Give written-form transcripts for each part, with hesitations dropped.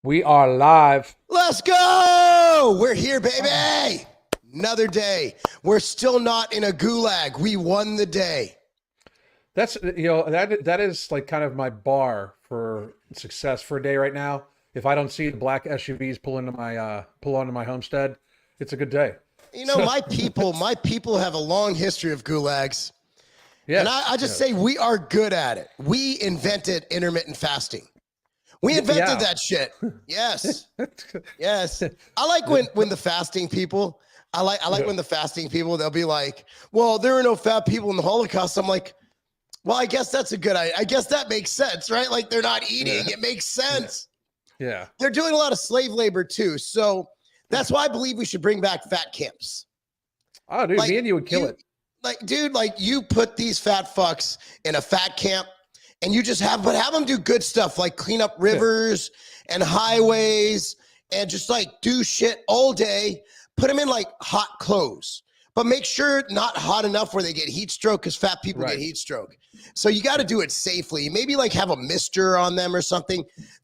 We are live. Let's go! We're here, baby! Another day. We're still not in a gulag. We won the day. That's that is like kind of my bar for success for a day right now. If I don't see the black SUVs pull onto my homestead, it's a good day. You know, So my people have a long history of gulags. And yes, I just say we are good at it. We invented intermittent fasting. We invented that shit. Yes. Yes. I like when the fasting people, I like when the fasting people, they'll be like, well, there are no fat people in the Holocaust. I'm like, well, I guess that's a good idea. I guess that makes sense, right? Like they're not eating. It makes sense. Yeah. They're doing a lot of slave labor too. So that's why I believe we should bring back fat camps. Oh, dude, Like, me and you would kill it. Like, dude, like you put these fat fucks in a fat camp and you just have them do good stuff like clean up rivers and highways and just like do shit all day. Put them in like hot clothes, but make sure not hot enough where they get heat stroke because fat people get heat stroke. So you got to do it safely. Maybe like have a mister on them or something.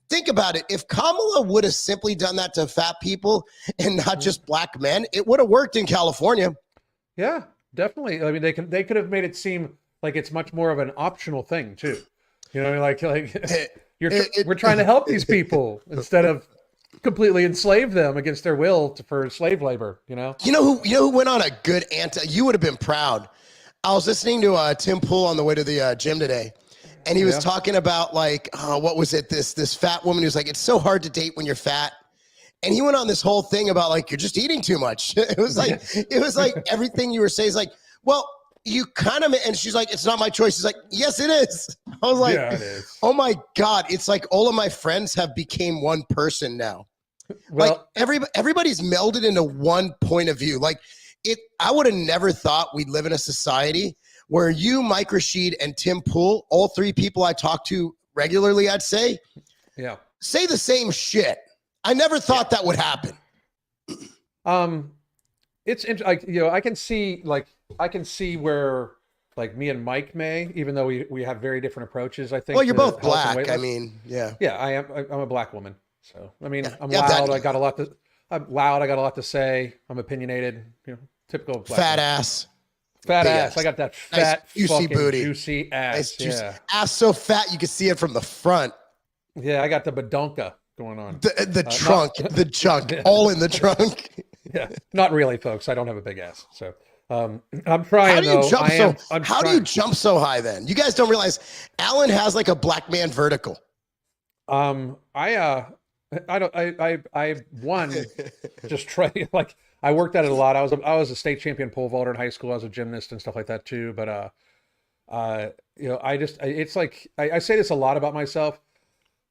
Think about it. If Kamala would have simply done that to fat people and not just black men, it would have worked in California. Yeah, definitely. I mean, they could have made it seem like it's much more of an optional thing too. You know, like we're trying to help these people instead of completely enslave them against their will for slave labor. You know who went on a good anti? You would have been proud. I was listening to Tim Pool on the way to the gym today, and he was talking about like what was it? This fat woman who's like, it's so hard to date when you're fat. And he went on this whole thing about like, you're just eating too much. It was like everything you were saying is like, well, you kind of, and she's like, it's not my choice. He's like, yes, it is. I was like, yeah, it is. Oh my God. It's like all of my friends have became one person now. Well, like everybody's melded into one point of view. Like I would have never thought we'd live in a society where you, Mike Rashid, and Tim Pool, all three people I talk to regularly, I'd say the same shit. I never thought that would happen. It's like, I can see where like me and Mike may, even though we have very different approaches, I think. Well, you're both black. I mean, yeah. Yeah, I'm a black woman. So, I mean, I'm loud. I got a lot to say. I'm opinionated, typical black fat woman. ass. Fat ass. I got that fat, nice, juicy booty. Juicy ass. Nice, juicy. Ass so fat you can see it from the front. Yeah, I got the badonka going on. The trunk, the junk, all in the trunk. Yeah, not really, folks. I don't have a big ass. So I'm trying. How do you jump so high then? You guys don't realize Alan has like a black man vertical. I won just try like I worked at it a lot. I was a state champion pole vaulter in high school. I was a gymnast and stuff like that too. But it's like I say this a lot about myself.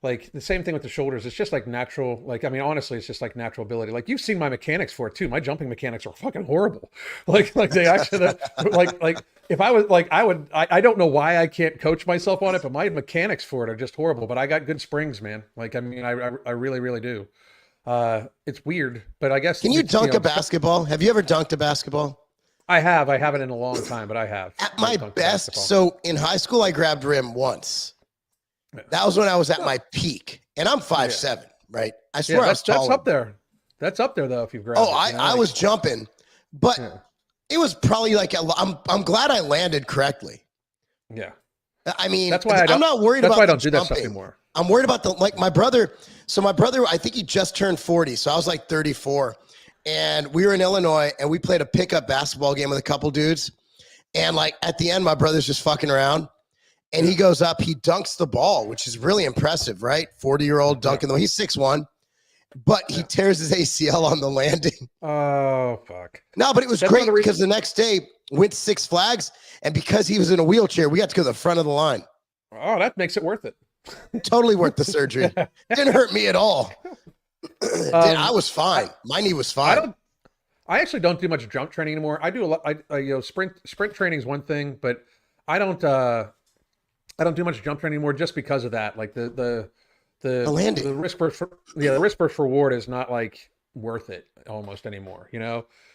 Like the same thing with the shoulders. It's just like natural. Like, I mean, honestly, it's just like natural ability. Like you've seen my mechanics for it too. My jumping mechanics are fucking horrible. Like they actually, like if I was like, I don't know why I can't coach myself on it, but my mechanics for it are just horrible. But I got good springs, man. Like, I mean, I really, really do. It's weird, but I guess. Can you dunk a basketball? Have you ever dunked a basketball? I haven't in a long time, but I have. At my best. So in high school, I grabbed rim once. That was when I was at my peak, and I'm 5'7", right? I swear I was taller. That's up there. That's up there though. If you've grabbed. Oh, I was jumping, but it was probably like I'm glad I landed correctly. Yeah. I mean, that's why I'm not worried about. That's why I don't do that stuff anymore. I'm worried about my brother. So my brother, I think he just turned 40, so I was like 34, and we were in Illinois, and we played a pickup basketball game with a couple dudes, and like at the end, my brother's just fucking around. And he goes up, he dunks the ball, which is really impressive, right? 40-year-old dunking the ball. He's 6'1", but he tears his ACL on the landing. Oh, fuck. No, but it was great because the next day went Six Flags, and because he was in a wheelchair, we got to go to the front of the line. Oh, that makes it worth it. Totally worth the surgery. Didn't hurt me at all. I was fine. My knee was fine. I actually don't do much jump training anymore. I do a lot. Sprint training is one thing, but I don't do much jump training anymore just because of that. Like the landing, the risk versus reward is not like worth it almost anymore.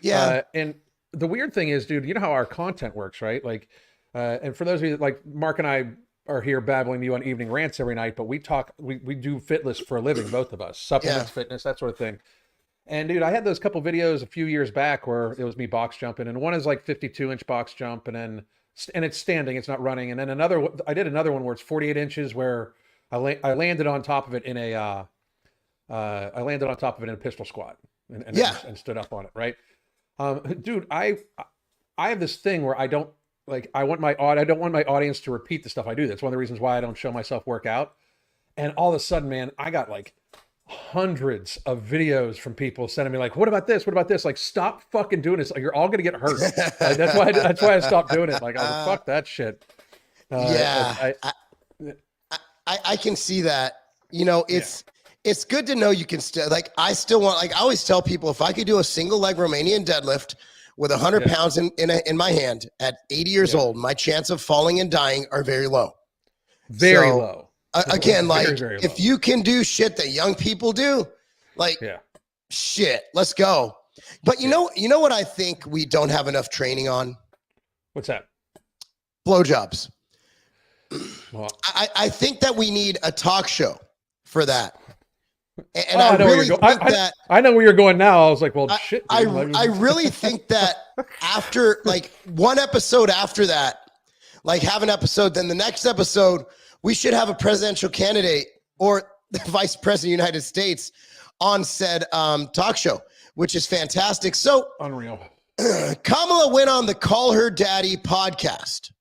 Yeah. And the weird thing is, dude, you know how our content works, right? Like, and for those of you like Mark and I, are here babbling to you on evening rants every night, but we talk, we do fitness for a living, both of us, supplements, fitness, that sort of thing. And dude, I had those couple videos a few years back where it was me box jumping, and one is like 52-inch box jump, and it's standing, it's not running. And then I did another one where it's 48 inches where I landed on top of it in a pistol squat and stood up on it, right? Dude, I have this thing where I don't want my audience to repeat the stuff I do. That's one of the reasons why I don't show myself work out. And all of a sudden, man, I got like hundreds of videos from people sending me like, what about this? What about this? Like, stop fucking doing this. Like, you're all going to get hurt. Like, that's why I stopped doing it. Like, I was like, fuck that shit. I can see that. You know, it's good to know you can still, like, I still want, like, I always tell people, if I could do a single leg Romanian deadlift with 100 pounds in my hand at 80 years old, my chance of falling and dying are very low. Very low. Again, like, very low. If you can do shit that young people do, like, shit, let's go. But you know what I think we don't have enough training on? What's that? Blowjobs. Well, I think that we need a talk show for that. And I know really I know where you're going now. I was like, well, shit. I really think that after, like, one episode after that, like, have an episode, then the next episode, we should have a presidential candidate or the vice president of the United States on said talk show, which is fantastic. So unreal. Kamala went on the Call Her Daddy podcast.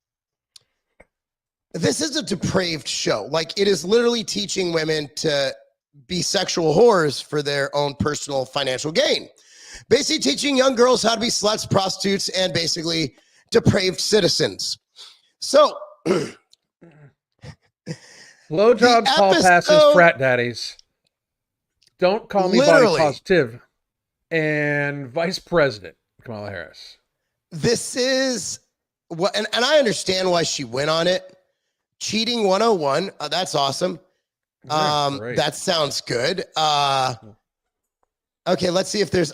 This is a depraved show. Like, it is literally teaching women to be sexual whores for their own personal financial gain. Basically teaching young girls how to be sluts, prostitutes, and basically depraved citizens. So blowjobs, hall passes, frat daddies. Don't call me body positive. And Vice President Kamala Harris. This is what, and I understand why she went on it. Cheating 101. That's awesome. That sounds good. Okay, let's see if there's,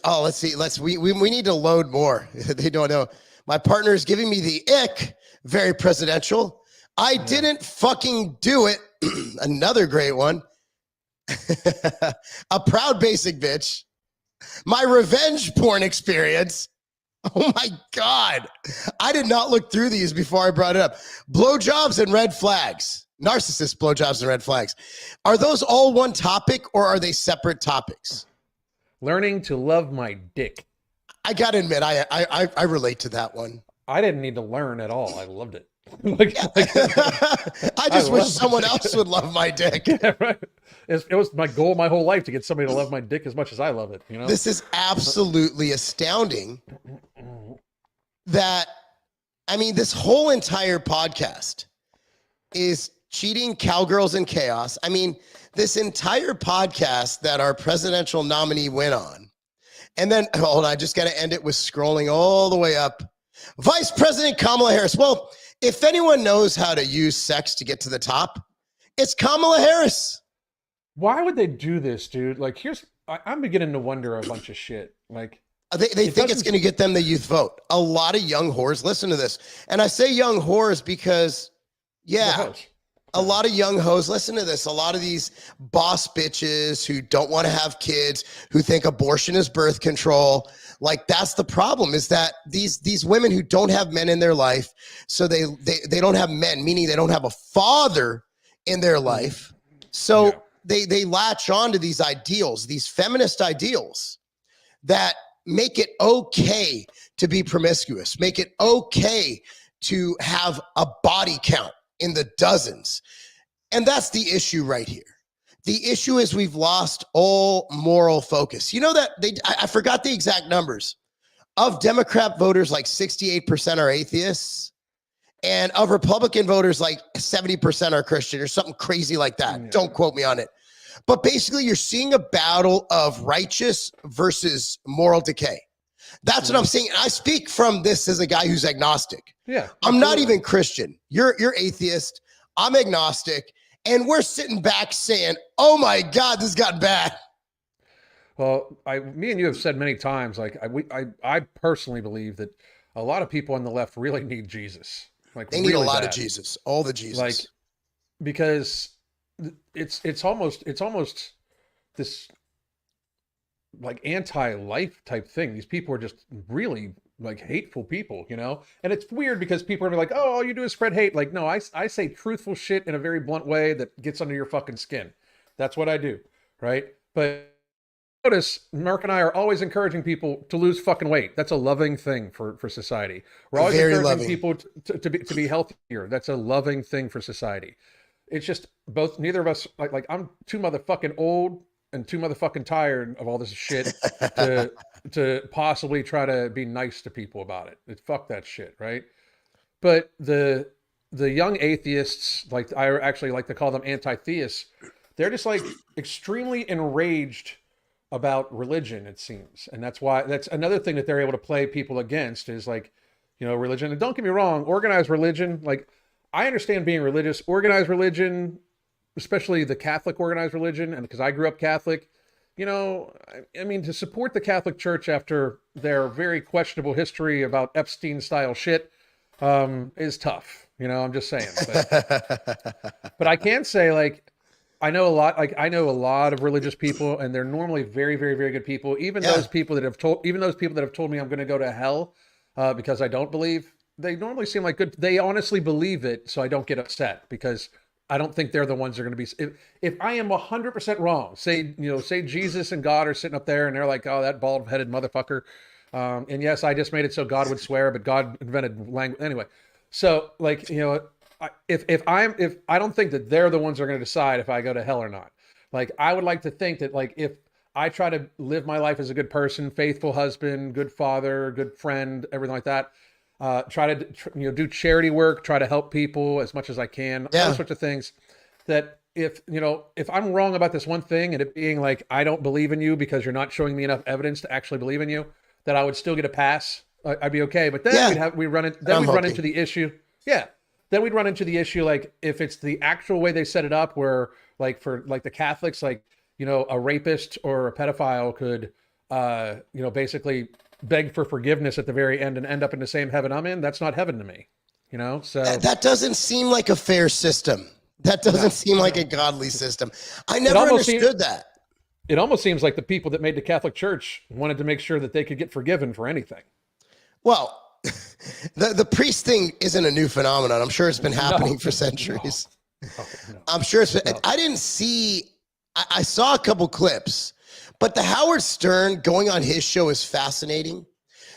we need to load more. They don't know. My partner is giving me the ick. Very presidential. I didn't fucking do it. Another great one. A proud basic bitch. My revenge porn experience. Oh my God. I did not look through these before I brought it up. Blowjobs and red flags. Narcissist blowjobs and red flags. Are those all one topic or are they separate topics? Learning to love my dick. I gotta admit, I relate to that one. I didn't need to learn at all. I loved it. I just wish someone else would love my dick. Yeah, right. It was my goal my whole life to get somebody to love my dick as much as I love it. You know, this is absolutely astounding. That, I mean, this whole entire podcast is cheating, cowgirls, and chaos. I mean, this entire podcast that our presidential nominee went on, and then hold on, I just got to end it with scrolling all the way up. Vice President Kamala Harris. Well, if anyone knows how to use sex to get to the top, it's Kamala Harris. Why would they do this, dude? Like, I'm beginning to wonder a bunch of shit. Like, they think it's going to get them the youth vote. A lot of young whores listen to this. And I say young whores because, a lot of young hoes listen to this. A lot of these boss bitches who don't want to have kids, who think abortion is birth control. Like, that's the problem, is that these women who don't have men in their life, so they don't have men, meaning they don't have a father in their life. So they latch on to these ideals, these feminist ideals that make it okay to be promiscuous, make it okay to have a body count in the dozens. And that's the issue right here. The issue is we've lost all moral focus. You know that I forgot the exact numbers. Of Democrat voters, like 68% are atheists. And of Republican voters, like 70% are Christian or something crazy like that. Yeah. Don't quote me on it. But basically, you're seeing a battle of righteous versus moral decay. That's what I'm saying. I speak from this as a guy who's agnostic. Yeah. I'm not even Christian. You're atheist. I'm agnostic. And we're sitting back saying, oh my God, this got bad. Well, me and you have said many times, like, I personally believe that a lot of people on the left really need Jesus. Like, they need a lot of Jesus, all the Jesus. Like, because it's almost this like anti-life type thing. These people are just really like hateful people, you know? And it's weird because people are like, oh, all you do is spread hate. Like, no, I say truthful shit in a very blunt way that gets under your fucking skin. That's what I do, right? But notice Mark and I are always encouraging people to lose fucking weight. That's a loving thing for society. We're always Very encouraging loving. people to be healthier. That's a loving thing for society. It's just both neither of us like I'm too motherfucking old and too motherfucking tired of all this shit to possibly try to be nice to people about it. Fuck that shit, right? But the young atheists, like I actually like to call them anti-theists, they're just like extremely enraged about religion, it seems. And that's another thing that they're able to play people against is like, religion. And don't get me wrong, organized religion, like I understand being religious, organized religion, especially the Catholic organized religion, and because I grew up Catholic, I mean, to support the Catholic Church after their very questionable history about Epstein style shit is tough. I'm just saying. But I can say, like, I know a lot of religious people, and they're normally very, very, very good people. Even Yeah. those people that have told me I'm going to go to hell because I don't believe, they normally seem like good. They honestly believe it, so I don't get upset because I don't think they're the ones that are going to be. If I am 100% wrong, say Jesus and God are sitting up there, and they're like, oh, that bald-headed motherfucker. And yes, I just made it so God would swear, but God invented language anyway. So, like, if I don't think that they're the ones that are going to decide if I go to hell or not. Like, I would like to think that, like, if I try to live my life as a good person, faithful husband, good father, good friend, everything like that, try to do charity work, try to help people as much as I can, Yeah. those sorts of things. That if I'm wrong about this one thing and it being like I don't believe in you because you're not showing me enough evidence to actually believe in you, that I would still get a pass. I'd be okay. But then Yeah. we'd run I'm into hoping. the issue. Yeah. Then we'd run into the issue, like if it's the actual way they set it up, where like for like the Catholics, like a rapist or a pedophile could basically beg for forgiveness at the very end and end up in the same heaven I'm in. That's not heaven to me. So That doesn't seem like a fair system. That doesn't no, seem like no. a godly system. I It never almost seems understood that. it almost seems like the people that made the Catholic Church wanted to make sure that they could get forgiven for anything. Well, the priest thing isn't a new phenomenon. I'm sure it's been happening No, for no, centuries. no, no, I'm sure it's. no. I didn't see. I saw a couple clips, but the Howard Stern going on his show is fascinating.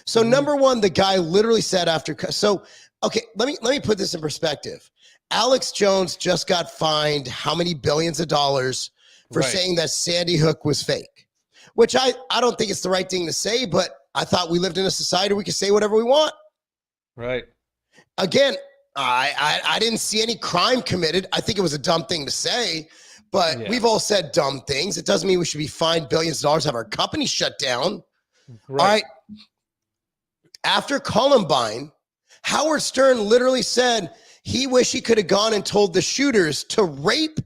So Mhm. number one, the guy literally said after. So okay, let me put this in perspective. Alex Jones just got fined how many billions of dollars for Right. saying that Sandy Hook was fake, which I don't think it's the right thing to say, but I thought we lived in a society where we could say whatever we want. Right. Again, I didn't see any crime committed. I think it was a dumb thing to say, but Yeah. we've all said dumb things. It doesn't mean we should be fined billions of dollars, have our company shut down. Right. All right. After Columbine, Howard Stern literally said he wished he could have gone and told the shooters to rape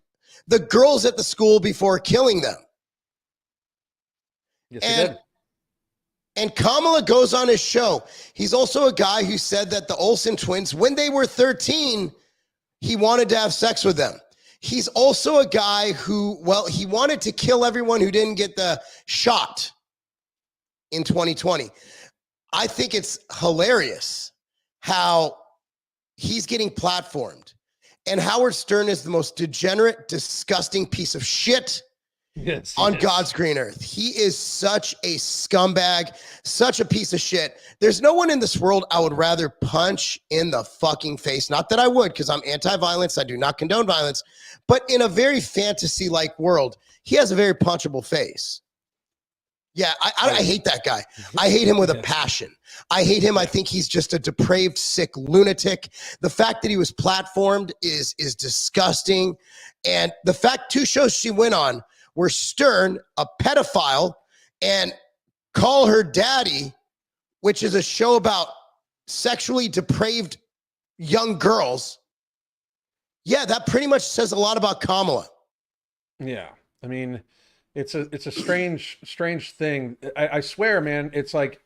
the girls at the school before killing them. Yes, he And did. And Kamala goes on his show. He's also a guy who said that the Olsen twins, when they were 13, he wanted to have sex with them. He's also a guy who, well, he wanted to kill everyone who didn't get the shot in 2020. I think it's hilarious how he's getting platformed. And Howard Stern is the most degenerate, disgusting piece of shit Yes. on yes. God's green earth. He is such a scumbag, such a piece of shit. There's no one in this world I would rather punch in the fucking face. Not that I would, because I'm anti-violence. I do not condone violence. But in a very fantasy-like world, he has a very punchable face. Yeah, I hate that guy. I hate him with a passion. I hate him. I think he's just a depraved, sick lunatic. The fact that he was platformed is disgusting. And the fact 2 shows she went on were Stern, a pedophile, and Call Her Daddy, which is a show about sexually depraved young girls. Yeah, that pretty much says a lot about Kamala. Yeah. I mean, it's a strange thing. I swear, man, it's like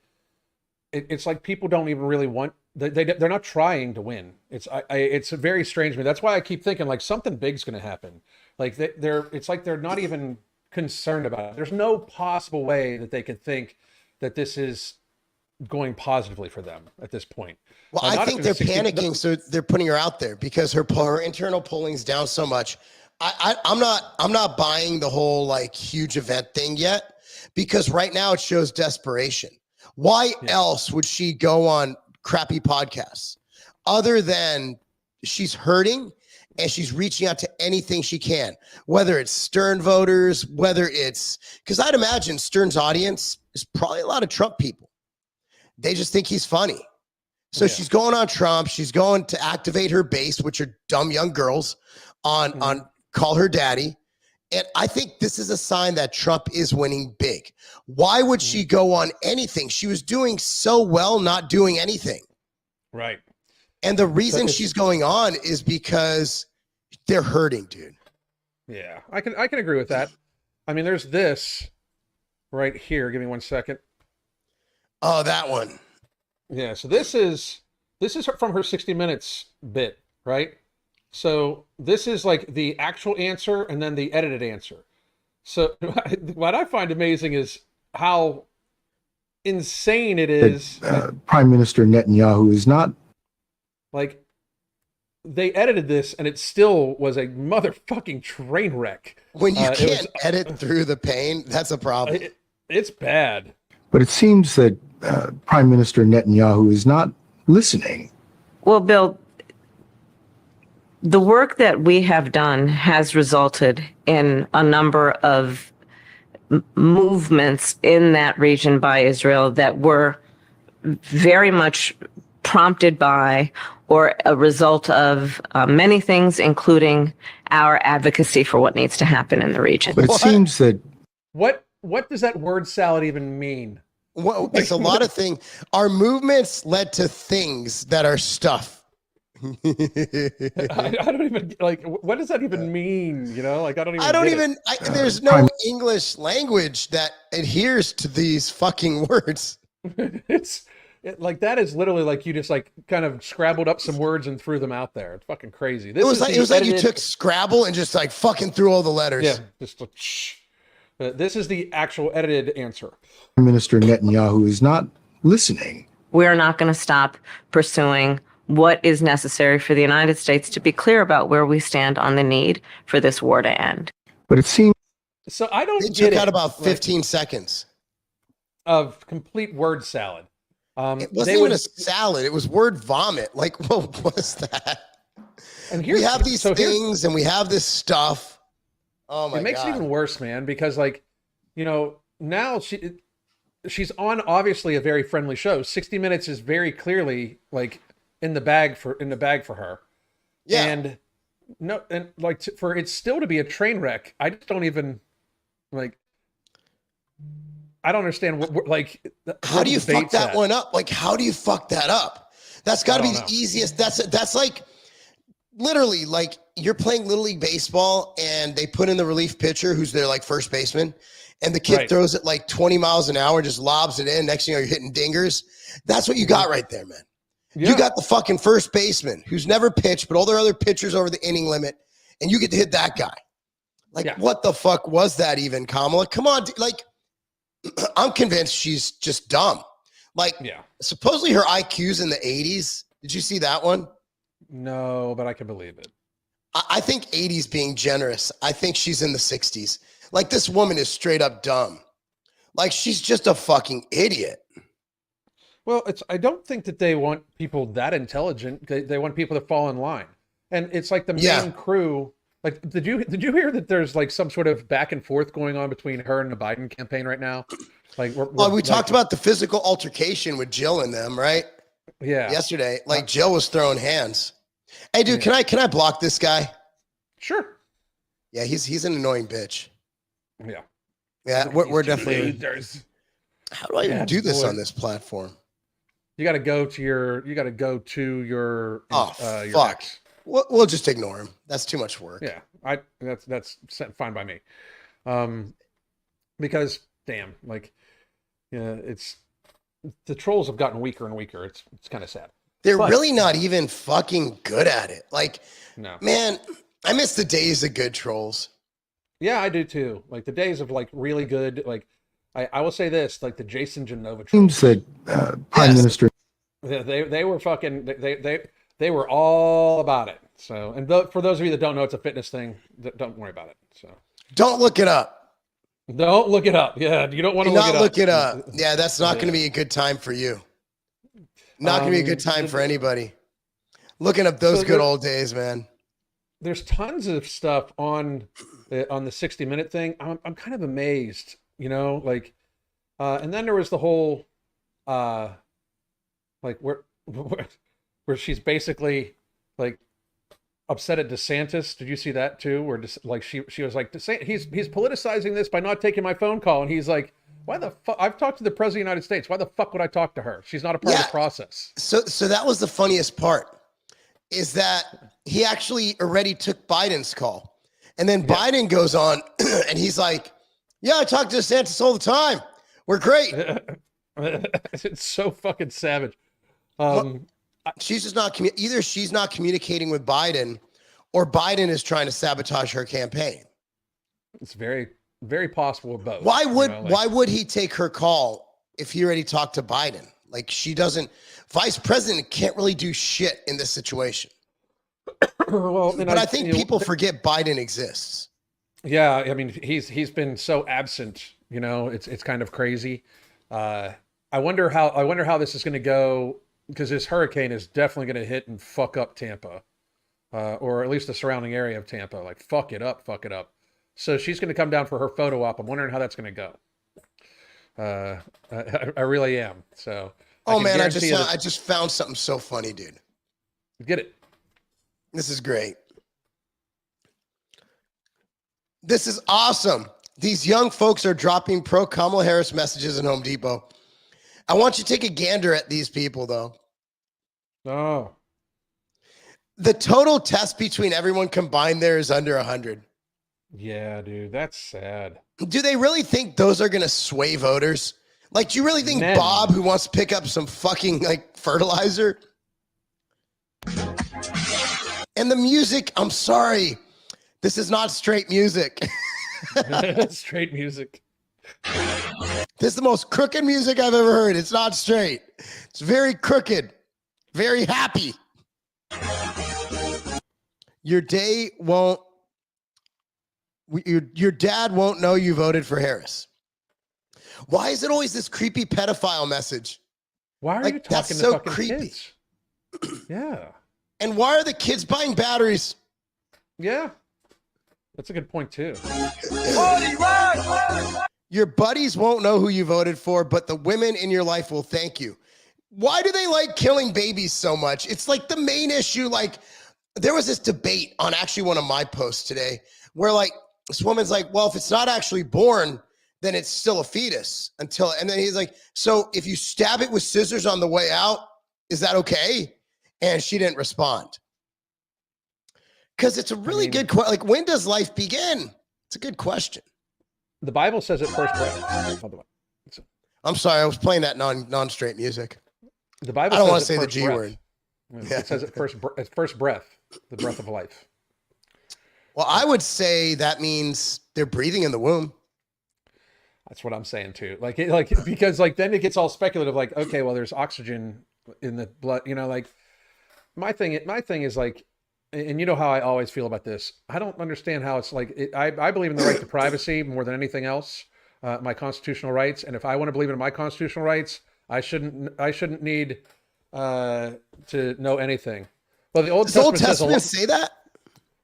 people don't even really want they're not trying to win. It's very strange to me. That's why I keep thinking like something big's going to happen. Like it's like they're not even concerned about it. There's no possible way that they could think that this is going positively for them at this point. Well, I think they're panicking, so they're putting her out there because her internal polling's down so much. I'm not buying the whole like huge event thing yet, because right now it shows desperation. Why else would she go on crappy podcasts other than she's hurting and she's reaching out to anything she can, whether it's Stern voters, whether it's, because I'd imagine Stern's audience is probably a lot of Trump people. They just think he's funny. So she's going on Trump. She's going to activate her base, which are dumb young girls, on call her daddy. And I think this is a sign that Trump is winning big. Why would she go on anything? She was doing so well not doing anything. Right. And the reason she's going on is because they're hurting, dude. Yeah, I can agree with that. I mean, there's this right here. Give me 1 second. Oh, that one. Yeah, so this is from her 60 Minutes bit, right? So this is like the actual answer and then the edited answer. So what I find amazing is how insane it is. Prime Minister Netanyahu is not. Like, they edited this and it still was a motherfucking train wreck. When you can't edit through the pain, that's a problem. It's bad. But it seems that Prime Minister Netanyahu is not listening. Well, Bill, the work that we have done has resulted in a number of movements in that region by Israel that were very much prompted by or a result of many things, including our advocacy for what needs to happen in the region. But it seems that... What does that word salad even mean? Well, it's a lot of things. Our movements led to things that are stuff. I don't even like. What does that even mean? You know, like I don't even. There's no English language that adheres to these fucking words. Like that is literally like you just like kind of scrabbled up some words and threw them out there. It's fucking crazy. It was like you took Scrabble and just like fucking threw all the letters. Yeah, just like, this is the actual edited answer. Prime Minister Netanyahu is not listening. We're not going to stop pursuing what is necessary for the United States to be clear about where we stand on the need for this war to end. But it seems... So I don't It get took out about 15 seconds. Of complete word salad. It wasn't even a salad. It was word vomit. Like, what was that? And we have these things and we have this stuff. Oh my God. It makes it even worse, man, because like, you know, now she's on obviously a very friendly show. 60 Minutes is very clearly like in the bag for her. Yeah. And no, and like for it still to be a train wreck, I just don't even like. I don't understand what like. How do you fuck that one up? Like, how do you fuck that up? That's got to be the easiest. That's like literally like you're playing Little League baseball and they put in the relief pitcher who's their like first baseman, and the kid throws it like 20 miles an hour, just lobs it in. Next thing you know, you're hitting dingers. That's what you got right there, man. Yeah. You got the fucking first baseman who's never pitched, but all their other pitchers over the inning limit, and you get to hit that guy. Like, what the fuck was that even, Kamala? Come on, like, I'm convinced she's just dumb. Like, supposedly her IQ's in the 80s. Did you see that one? No, but I can believe it. I think 80s being generous. I think she's in the 60s. Like, this woman is straight up dumb. Like, she's just a fucking idiot. Well, I don't think that they want people that intelligent. They want people to fall in line. And it's like the main crew. Like, did you hear that there's like some sort of back and forth going on between her and the Biden campaign right now? Like, we talked about the physical altercation with Jill and them, right? Yeah. Yesterday, like Jill was throwing hands. Hey, dude, can I block this guy? Sure. Yeah, he's an annoying bitch. Yeah. Yeah, we're definitely. How do I even do this on this platform? You got to go to your. your fuck. Ex. We'll just ignore him. That's too much work. Yeah, that's fine by me. Because damn, like, it's the trolls have gotten weaker and weaker. It's kind of sad. They're But- really not even fucking good at it. Like, No. man, I miss the days of good trolls. Yeah, I do too. Like the days of like really good, like I will say this, like the Jason Genova Seems trolls. that Prime Yes. Minister They were fucking they were all about it. So and for those of you that don't know, it's a fitness thing. Don't worry about it. So Don't look it up. don't look it up. Yeah, you don't want Do to not look it up. Yeah, that's not going to Yeah. be a good time for you. Not going to be a good time the- for anybody. Looking up those So good there- old days, man. There's tons of stuff on the 60-minute thing. I'm kind of amazed, you know, like and then there was the whole like where she's basically like upset at DeSantis. Did you see that too? Where like she was like, he's politicizing this by not taking my phone call, and he's like, why the fuck? I've talked to the president of the United States. Why the fuck would I talk to her? She's not a part of Yeah. the process. So that was the funniest part, is that he actually already took Biden's call. And then Biden goes on and he's like, yeah, I talk to DeSantis all the time. We're great. It's so fucking savage. She's just not, either she's not communicating with Biden or Biden is trying to sabotage her campaign. It's very, very possible of both. Why would, you know, like- why would he take her call if he already talked to Biden? Like, she doesn't, vice president can't really do shit in this situation. well, and But I think you know, people forget Biden exists. Yeah, I mean, he's been so absent. You know, it's kind of crazy. I wonder how this is going to go, because this hurricane is definitely going to hit and fuck up Tampa, or at least the surrounding area of Tampa. Like fuck it up. So she's going to come down for her photo op. I'm wondering how that's going to go. I really am. So. Oh can man, guarantee you I just found something so funny, dude. get it. This is great. This is awesome. These young folks are dropping pro Kamala Harris messages in Home Depot. I want you to take a gander at these people, though. Oh, The total test between everyone combined there is under 100. yeah, dude, that's sad. Do they really think those are going to sway voters? Like, do you really think Men. Bob, who wants to pick up some fucking like fertilizer? And the music, I'm sorry. This is not straight music. Straight music. This is the most crooked music I've ever heard. It's not straight. It's very crooked, very happy. Your day won't, your dad won't know you voted for Harris. Why is it always this creepy pedophile message? Why are Like, you that's talking so to fucking creepy. kids? Yeah. And why are the kids buying batteries? Yeah. That's a good point too. Your buddies won't know who you voted for, but the women in your life will thank you. Why do they like killing babies so much? It's like the main issue. Like, there was this debate on actually one of my posts today where like this woman's like, well, if it's not actually born, then it's still a fetus until, and then he's like, so if you stab it with scissors on the way out, is that okay? And she didn't respond. Because it's a really good question. Like, when does life begin? It's a good question. The Bible says it first breath, by the way. I'm sorry, I was playing that non-straight music. The Bible I don't says want it to say the first G breath. word. It says it first breath, the breath of life. Well, I would say that means they're breathing in the womb. That's what I'm saying too. Like because like then it gets all speculative. Like, okay, well, there's oxygen in the blood. You know, like my thing is like, and you know how I always feel about this. I don't understand how it's like. I believe in the right to privacy more than anything else. My constitutional rights, and if I want to believe in my constitutional rights, I shouldn't need to know anything. Well, the Old Does the Old Testament Testament say that?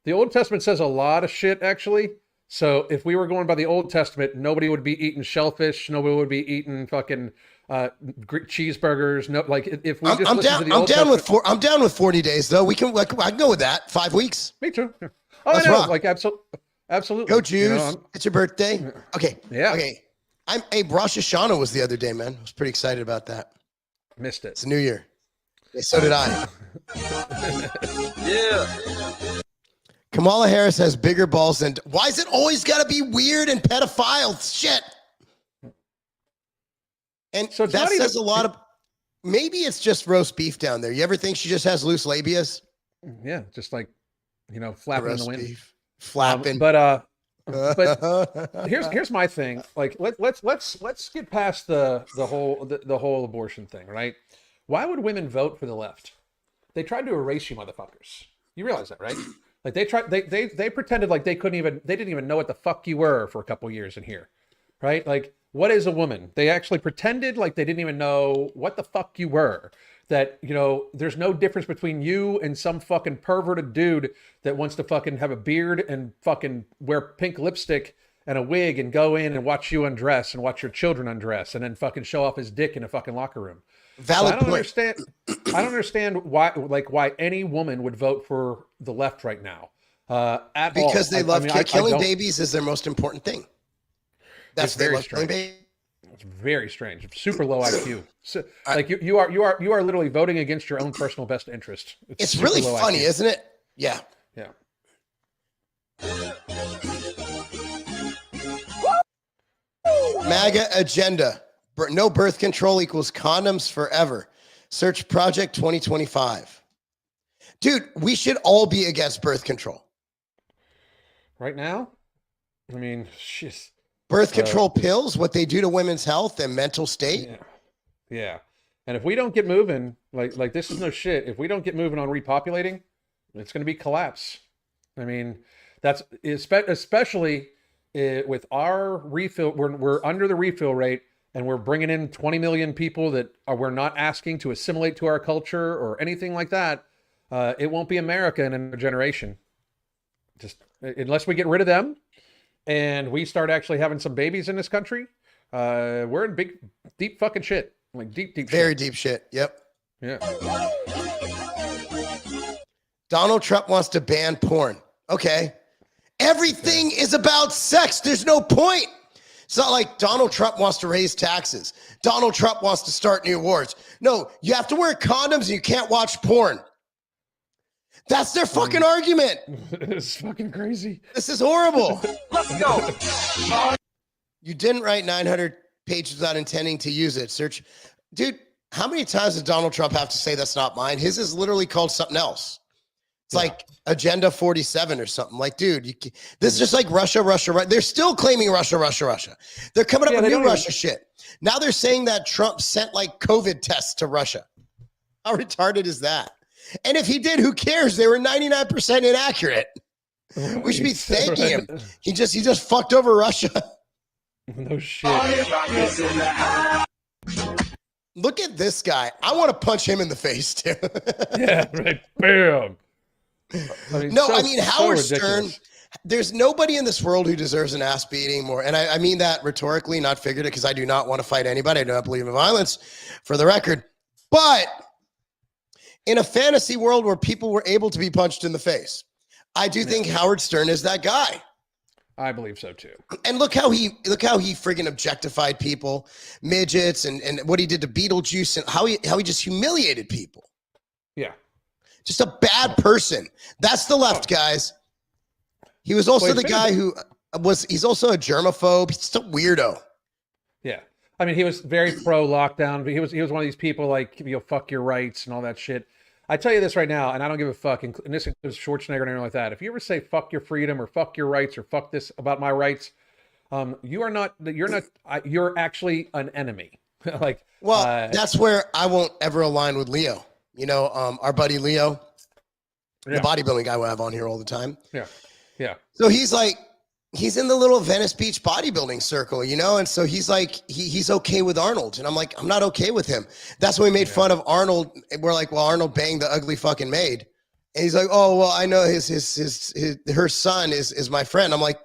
The Old Testament says a lot of shit, actually. So if we were going by the Old Testament, nobody would be eating shellfish. Nobody would be eating fucking cheeseburgers. No, like if we just I'm listen down. to the I'm Old down Testament. with I'm down with 40 days though. I can go with that. 5 weeks. Me too. Yeah. Oh, Let's I know. rock. Like absolutely. Go Jews. You know, It's your birthday. Okay. Yeah. Okay. Hey, Rosh Hashanah was the other day, man. I was pretty excited about that. missed it. It's a new year. Yeah, so did I. Yeah. Kamala Harris has bigger balls than. Why is it always got to be weird and pedophile shit? And So it's that not even- says a lot of. maybe it's just roast beef down there. You ever think she just has loose labias? Yeah, just like, flapping in the Roast wind. beef. Flapping. But here's my thing. Like let's get past the whole abortion thing, right? Why would women vote for the left? They tried to erase you motherfuckers. You realize that, right? Like they pretended like they didn't even know what the fuck you were for a couple years in here. Right? Like, what is a woman? They actually pretended like they didn't even know what the fuck you were. That, there's no difference between you and some fucking perverted dude that wants to fucking have a beard and fucking wear pink lipstick and a wig and go in and watch you undress and watch your children undress and then fucking show off his dick in a fucking locker room. Valid I don't point. understand. I don't understand why any woman would vote for the left right now. At all. Because they love killing I babies is their most important thing. That's It's very they love killing strange. babies. It's very strange. Super low IQ. So, like you are literally voting against your own personal best interest. It's super really low funny, IQ. isn't it? Yeah. Yeah. MAGA agenda. No birth control equals condoms forever. Search Project 2025. Dude, we should all be against birth control. Right now, I mean, shit. Birth control pills, what they do to women's health and mental state. Yeah. Yeah. And if we don't get moving, like this is no shit. If we don't get moving on repopulating, it's going to be collapse. I mean, that's especially with our refill. We're under the refill rate, and we're bringing in 20 million people that we're not asking to assimilate to our culture or anything like that. It won't be America in a generation. Just unless we get rid of them and we start actually having some babies in this country, we're in deep fucking shit. Like deep Very shit. deep shit. Yep. Yeah. Donald Trump wants to ban porn. Okay. Everything is about sex. There's no point. It's not like Donald Trump wants to raise taxes. Donald Trump wants to start new wars. No, you have to wear condoms and you can't watch porn. That's their fucking argument. It's fucking crazy. This is horrible. Let's go. You didn't write 900 pages without intending to use it. Search. Dude, how many times does Donald Trump have to say that's not mine? His is literally called something else. It's like Agenda 47 or something. Like, dude, this is just like Russia. They're still claiming Russia. They're coming up with new Russia shit. Now they're saying that Trump sent like COVID tests to Russia. How retarded is that? And if he did, who cares? They were 99% inaccurate. We should be thanking him. He just fucked over Russia. No shit. Look at this guy. I want to punch him in the face too. Yeah, right. Bam. I mean, Howard Stern, there's nobody in this world who deserves an ass beating more. And I mean that rhetorically, not figuratively, because I do not want to fight anybody. I do not believe in violence, for the record. But in a fantasy world where people were able to be punched in the face, I do think Howard Stern is that guy. I believe so too. And look how he friggin' objectified people, midgets, and what he did to Beetlejuice, and how he just humiliated people. Yeah. Just a bad person. That's the left, guys. He was also the guy he's also a germaphobe. He's just a weirdo. Yeah. I mean, he was very pro lockdown, but he was one of these people like, fuck your rights and all that shit. I tell you this right now, and I don't give a fuck, and this includes Schwarzenegger and everything like that. If you ever say fuck your freedom or fuck your rights or fuck this about my rights, you're actually an enemy. That's where I won't ever align with Leo. Our buddy Leo, the bodybuilding guy we have on here all the time. Yeah. Yeah. So he's in the little Venice Beach bodybuilding circle, and so he's like, he's okay with Arnold. And I'm like, I'm not okay with him. That's when we made fun of Arnold. We're like, well, Arnold banged the ugly fucking maid. And he's like, oh, well, I know her son is my friend. I'm like,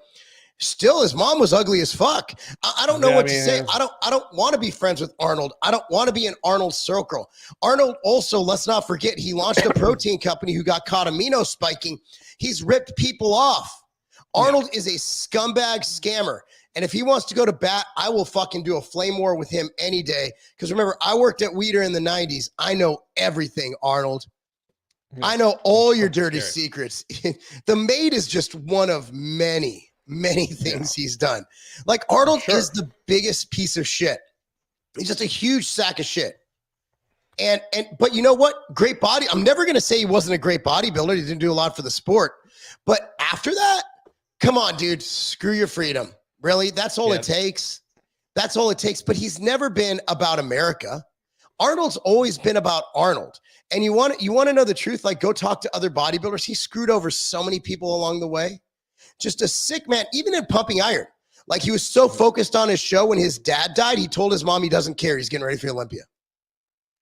still, his mom was ugly as fuck. I don't know what to say. I don't want to be friends with Arnold. I don't want to be in Arnold's circle. Arnold also, let's not forget, he launched a protein company who got caught amino spiking. He's ripped people off. Arnold is a scumbag scammer. And if he wants to go to bat, I will fucking do a flame war with him any day. Because remember, I worked at Weeder in the 90s. I know everything, Arnold. I know all your dirty secrets. The maid is just one of many things he's done. Like, Arnold is the biggest piece of shit. He's just a huge sack of shit. But you know what? Great body. I'm never going to say he wasn't a great bodybuilder. He didn't do a lot for the sport. But after that, come on, dude, screw your freedom. Really? That's all it takes. That's all it takes. But he's never been about America. Arnold's always been about Arnold. And you want to know the truth? Like, go talk to other bodybuilders. He screwed over so many people along the way. Just a sick man, even in pumping iron. Like, he was so focused on his show when his dad died, he told his mom he doesn't care. He's getting ready for Olympia.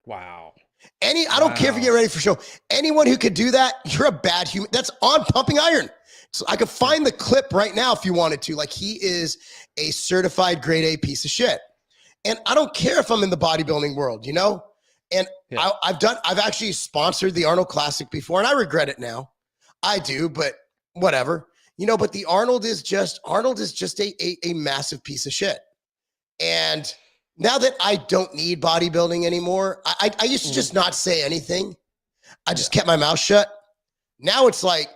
Wow. I don't care if you get ready for show. Anyone who could do that, you're a bad human. That's on pumping iron. So I could find the clip right now if you wanted to. Like, he is a certified grade A piece of shit. And I don't care if I'm in the bodybuilding world, you know? And I've actually sponsored the Arnold Classic before, and I regret it now. I do, but whatever. You know, but the Arnold is just a massive piece of shit. And now that I don't need bodybuilding anymore, I used to just not say anything. I just kept my mouth shut. Now it's like,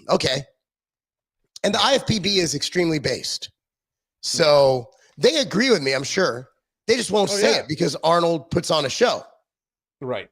okay. And the IFPB is extremely based. So they agree with me, I'm sure. They just won't say it because Arnold puts on a show. Right.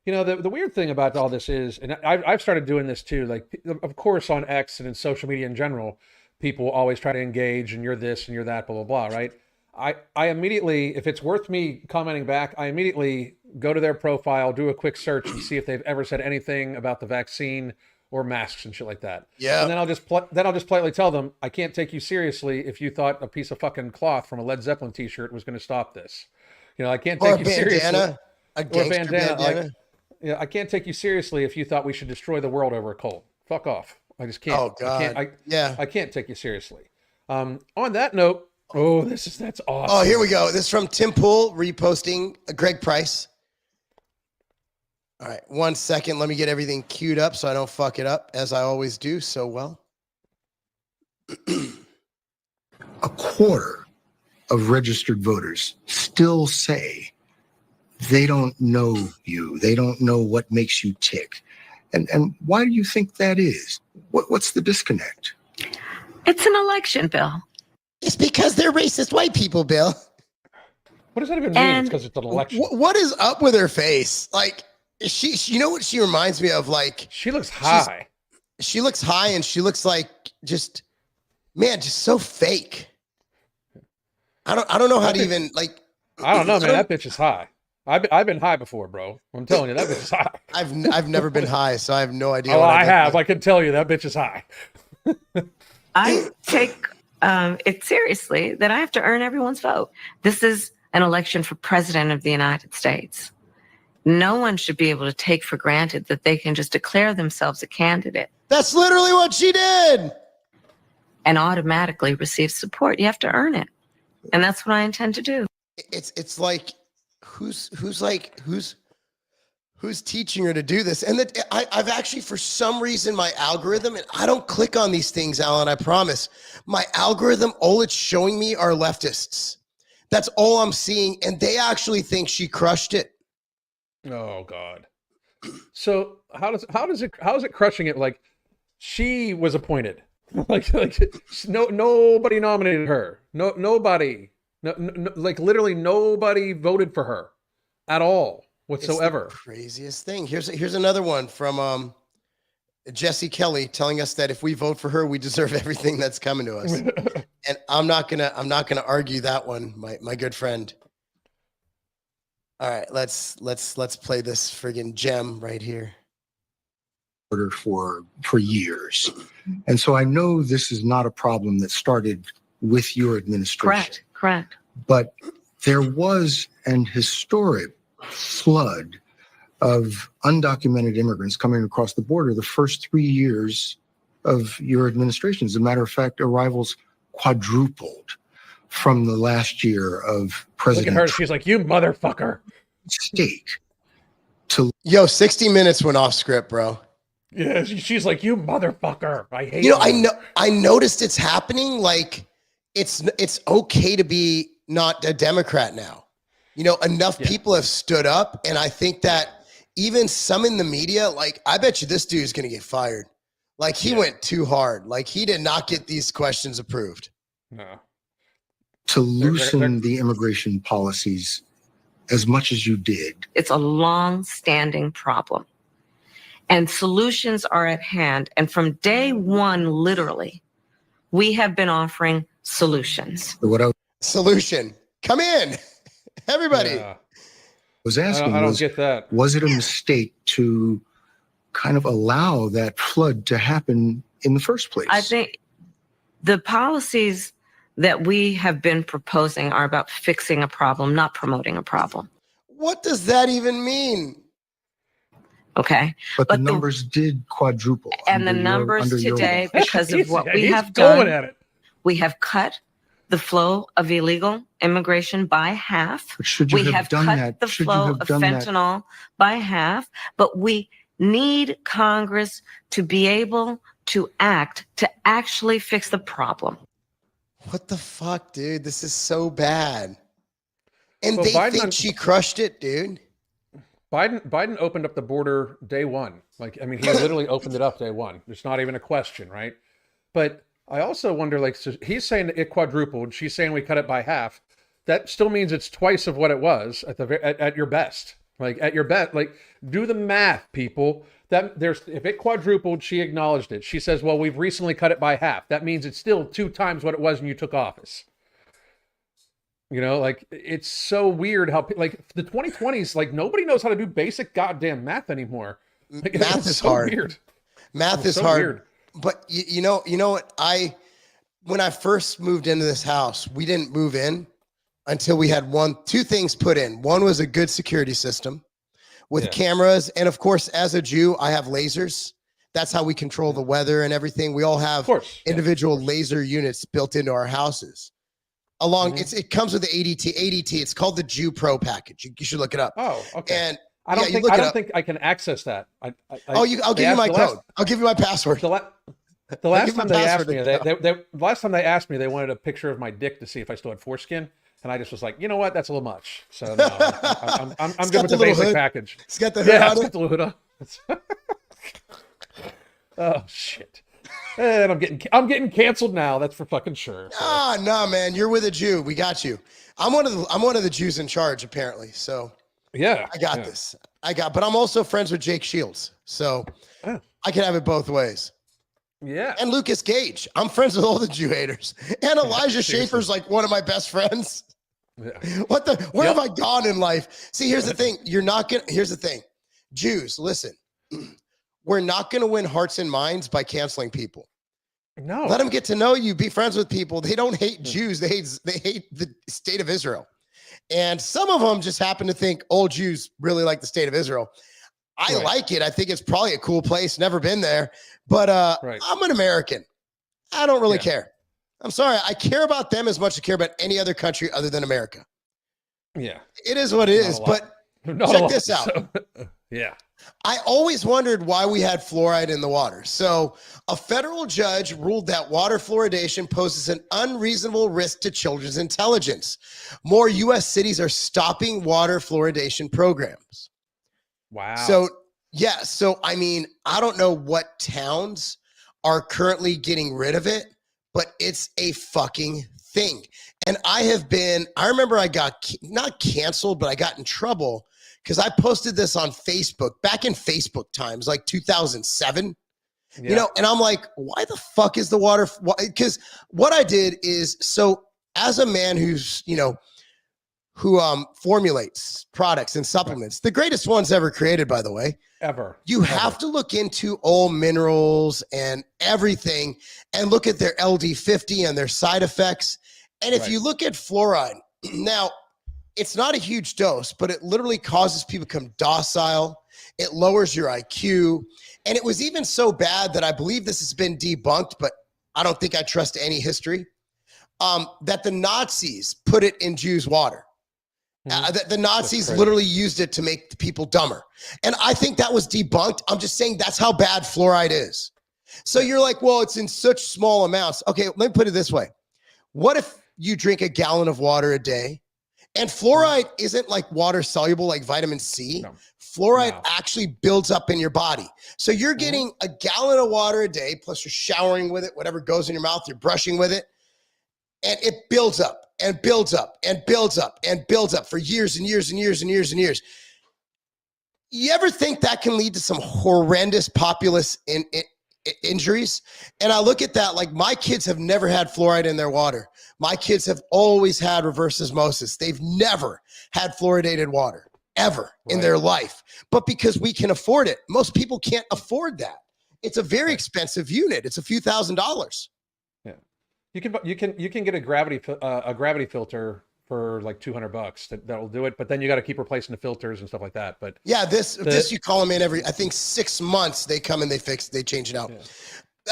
You know, the weird thing about all this is, and I've started doing this too, like, of course, on X and in social media in general, people always try to engage and you're this and you're that, blah, blah, blah, right? I immediately, if it's worth me commenting back, I immediately go to their profile, do a quick search and see if they've ever said anything about the vaccine or masks and shit like that. Yeah. And then I'll just politely tell them, I can't take you seriously if you thought a piece of fucking cloth from a Led Zeppelin t-shirt was going to stop this. You know, I can't take you seriously. A gangster bandana. Like, yeah, I can't take you seriously if you thought we should destroy the world over a cold. Fuck off. I just can't. Oh God. I can't take you seriously. On that note, that's awesome. Oh, here we go. This is from Tim Pool reposting Greg Price. All right, 1 second. Let me get everything queued up so I don't fuck it up, as I always do so well. A quarter of registered voters still say they don't know you. They don't know what makes you tick. And why do you think that is? What's the disconnect? It's an election, Bill. It's because they're racist white people, Bill. What does that even mean? It's because it's an election. What is up with her face? Like, she you know what she reminds me of? Like, she looks high. She looks high, and she looks like just so fake. I don't know how to even like. I don't know, man. That bitch is high. I've been high before, bro. I'm telling you, that bitch is high. I've never been high, so I have no idea. Oh, I have. I can tell you that bitch is high. I take it seriously that I have to earn everyone's vote. This is an election for president of the United States. No one should be able to take for granted that they can just declare themselves a candidate. That's literally what she did. And automatically receive support. You have to earn it. And that's what I intend to do. It's like, who's teaching her to do this? And that I've actually, for some reason, my algorithm, and I don't click on these things, Alan, I promise. My algorithm, all it's showing me are leftists. That's all I'm seeing. And they actually think she crushed it. Oh God. So how is it crushing it? Like, she was appointed. like nobody nominated her. Nobody. No, like literally nobody voted for her at all whatsoever. It's the craziest thing. Here's another one from Jesse Kelly telling us that if we vote for her, we deserve everything that's coming to us. And I'm not gonna argue that one, my good friend. All right, let's play this friggin' gem right here. For years. And so I know this is not a problem that started with your administration. Correct. But there was an historic flood of undocumented immigrants coming across the border the first 3 years of your administration. As a matter of fact, arrivals quadrupled from the last year of President Look at her. She's like, you motherfucker. State. Yo, 60 Minutes went off script, bro. Yeah, she's like, you motherfucker. I hate you. I noticed it's happening. Like, it's okay to be not a Democrat now. You know, enough people have stood up, and I think that even some in the media, like, I bet you this dude's gonna get fired. Like, he went too hard. Like, he did not get these questions approved. No. To loosen the immigration policies as much as you did. It's a long-standing problem. And solutions are at hand. And from day one, literally, we have been offering solutions. So what I Solution. Come in, everybody. Yeah. was asking I don't was, get that. was it a mistake to kind of allow that flood to happen in the first place? I think the policies that we have been proposing are about fixing a problem, not promoting a problem. What does that even mean? Okay. But the But numbers did quadruple. And the under numbers your today, watch. because of what we He's have going done, at it. we have cut the flow of illegal immigration by half. But should you We have done cut that? the Should you flow have of done that? fentanyl by half, but we need Congress to be able to act to actually fix the problem. What the fuck, dude? This is so bad. And Well, they Biden- think she crushed it, dude. Biden opened up the border day one. Like, I mean, he literally opened it up day one. There's not even a question, right? But I also wonder, like, so he's saying it quadrupled. She's saying we cut it by half. That still means it's twice of what it was at your best. Like, at your best, like, do the math, people. If it quadrupled, she acknowledged it. She says, well, we've recently cut it by half. That means it's still 2 times what it was when you took office. You know, like, it's so weird how, like, the 2020s, like, nobody knows how to do basic goddamn math anymore. Like, Math it's is so hard. Weird. Math It's is so hard. weird. But you know what? When I first moved into this house, we didn't move in until we had 2 things put in. One was a good security system with cameras. And of course, as a Jew, I have lasers. That's how we control the weather and everything. We all have individual laser units built into our houses. It comes with the ADT. It's called the Jew Pro package. You should look it up. Oh, okay. And I don't think I can access that. I'll give you my code. I'll give you my password. The last time they asked me, last time they asked me, they wanted a picture of my dick to see if I still had foreskin, and I just was like, you know what, that's a little much. So no, I'm good with the basic package. It's got the hood on it's got the little hood on. Oh shit. And I'm getting canceled now. That's for fucking sure. So. Nah, man, you're with a Jew. We got you. I'm one of the Jews in charge, apparently. So yeah, I got this. But I'm also friends with Jake Shields, so I can have it both ways. Yeah. And Lucas Gage. I'm friends with all the Jew haters. And Elijah Schaefer's like one of my best friends. Yeah. Where have I gone in life? See, here's the thing. Here's the thing. Jews, listen. We're not going to win hearts and minds by canceling people. No. Let them get to know you. Be friends with people. They don't hate Jews. They hate the state of Israel. And some of them just happen to think old Jews really like the state of Israel. I like it. I think it's probably a cool place. Never been there. But I'm an American. I don't really care. I'm sorry. I care about them as much as I care about any other country other than America. Yeah. It is what it is. But check this out. Yeah. I always wondered why we had fluoride in the water. So a federal judge ruled that water fluoridation poses an unreasonable risk to children's intelligence. More U.S. cities are stopping water fluoridation programs. Wow. So I mean, I don't know what towns are currently getting rid of it, but it's a fucking thing. And I remember I got not canceled, but I got in trouble because I posted this on Facebook back in Facebook times, like 2007, you know, and I'm like, why the fuck is the water? Because what I did is, so as a man who's, who formulates products and supplements, the greatest ones ever created, by the way, you have to look into all minerals and everything and look at their LD50 and their side effects. And if you look at fluoride, now, it's not a huge dose, but it literally causes people to become docile. It lowers your IQ. And it was even so bad that I believe this has been debunked, but I don't think I trust any history, that the Nazis put it in Jews' water. That the Nazis literally used it to make the people dumber. And I think that was debunked. I'm just saying that's how bad fluoride is. So you're like, well, it's in such small amounts. Okay, let me put it this way. What if you drink a gallon of water a day? And fluoride isn't like water soluble like vitamin C. No. Fluoride actually builds up in your body. So you're getting a gallon of water a day, plus you're showering with it, whatever goes in your mouth, you're brushing with it, and it builds up. and builds up and builds up and builds up for years and years and years and years and years. You ever think that can lead to some horrendous populace injuries? And I look at that like my kids have never had fluoride in their water. My kids have always had reverse osmosis. They've never had fluoridated water ever in their life. But because we can afford it, most people can't afford that. It's a very expensive unit. It's a few $1,000s. Yeah, you can get a gravity filter for like $200 that will do it, but then you got to keep replacing the filters and stuff like that. But yeah, this you call them in every, I think 6 months they come and they change it out. Yeah.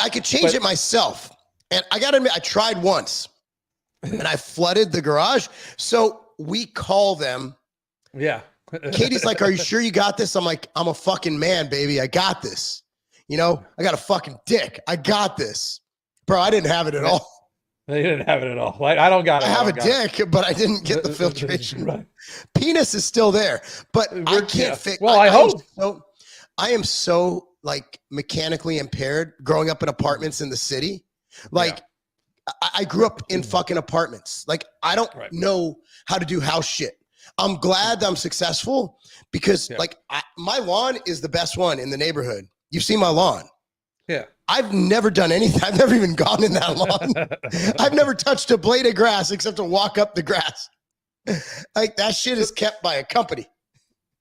I could change it myself, and I gotta admit I tried once and I flooded the garage. So we call them. Yeah. Katie's like, "Are you sure you got this?" I'm like, "I'm a fucking man, baby. I got this. You know, I got a fucking dick. I got this, bro." I didn't have it at all. They didn't have it at all. Like, I don't got it. I have a dick, but I didn't get the filtration. Right. Penis is still there, but I can't fix. Well, I hope. I am so like mechanically impaired growing up in apartments in the city. Like I grew up in fucking apartments. Like I don't know how to do house shit. I'm glad that I'm successful because like my lawn is the best one in the neighborhood. You've seen my lawn. Yeah. I've never done anything. I've never even gone in that lawn. I've never touched a blade of grass except to walk up the grass. Like that shit is kept by a company.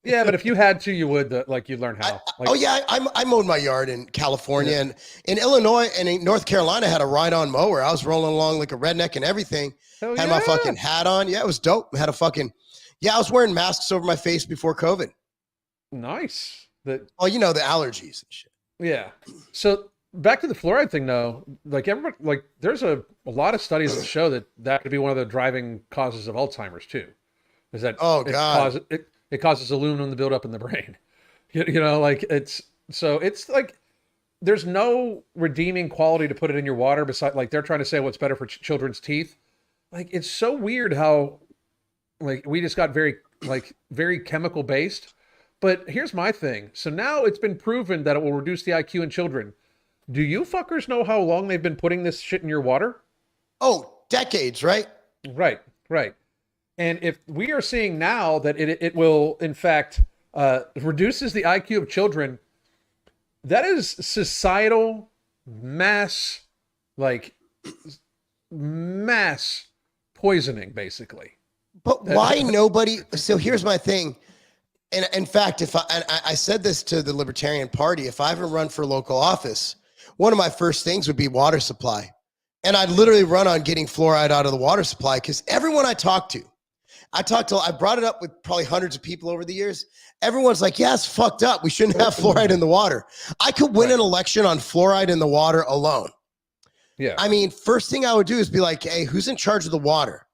Yeah, but if you had to, you would. You'd learn how. I mowed my yard in California and in Illinois and in North Carolina. I had a ride-on mower. I was rolling along like a redneck and everything. Had my fucking hat on. Yeah, it was dope. I had a fucking. Yeah, I was wearing masks over my face before COVID. Nice. The allergies and shit. Yeah. So back to the fluoride thing, though. Like everybody, like there's a lot of studies that show that could be one of the driving causes of Alzheimer's too. Is that it causes aluminum to build up in the brain. It's like there's no redeeming quality to put it in your water besides like they're trying to say what's better for children's teeth. Like it's so weird how like we just got very chemical based. But here's my thing. So now it's been proven that it will reduce the IQ in children. Do you fuckers know how long they've been putting this shit in your water? Oh, decades, right? Right. And if we are seeing now that it will, in fact, reduces the IQ of children, that is societal mass poisoning, basically. But why nobody? So here's my thing. And in fact, if I said this to the Libertarian Party, if I ever run for local office, one of my first things would be water supply. And I'd literally run on getting fluoride out of the water supply because everyone I brought it up with probably hundreds of people over the years. Everyone's like, yeah, it's fucked up. We shouldn't have fluoride in the water. I could win an election on fluoride in the water alone. Yeah. I mean, first thing I would do is be like, hey, who's in charge of the water?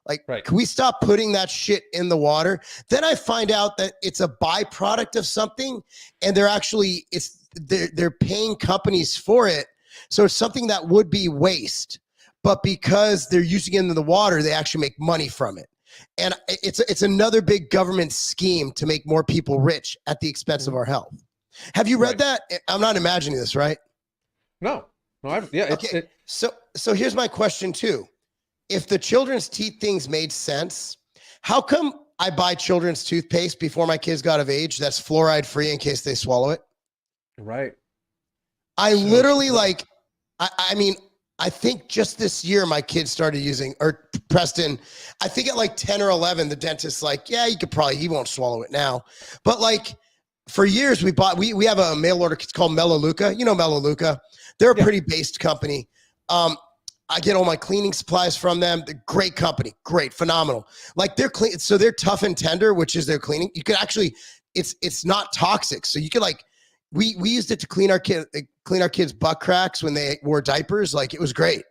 Like, can we stop putting that shit in the water? Then I find out that it's a byproduct of something and they're paying companies for it. So it's something that would be waste, but because they're using it in the water, they actually make money from it. And it's another big government scheme to make more people rich at the expense of our health. Have you read that? I'm not imagining this, right? No. So here's my question too. If the children's teeth things made sense, how come I buy children's toothpaste before my kids got of age that's fluoride free in case they swallow it? Right. I literally I mean, I think just this year my kids started using, or Preston, I think at like 10 or 11, the dentist's like, yeah, he won't swallow it now. But like for years we have a mail order, it's called Melaleuca. You know Melaleuca. They're a pretty based company. I get all my cleaning supplies from them. They're great company, great, phenomenal. Like they're clean, so they're tough and tender, which is their cleaning. You could actually, it's not toxic. So you could like, we used it to clean our kids' butt cracks when they wore diapers. Like it was great.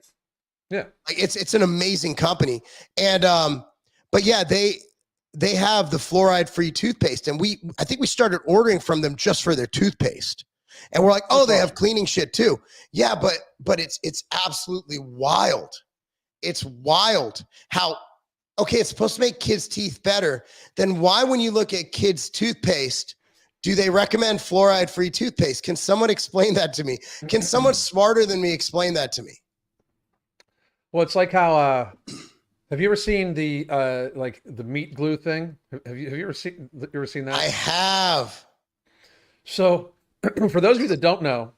Yeah, like it's an amazing company. And but yeah, they have the fluoride-free toothpaste, and I think we started ordering from them just for their toothpaste. And we're like, oh, they have cleaning shit too. Yeah, but it's absolutely wild. It's wild how, okay, it's supposed to make kids' teeth better. Then why, when you look at kids' toothpaste, do they recommend fluoride-free toothpaste? Can someone explain that to me? Can someone smarter than me explain that to me? Well, it's like how Have you ever seen the like the meat glue thing? Have you ever seen I that? have. So, for those of you that don't know,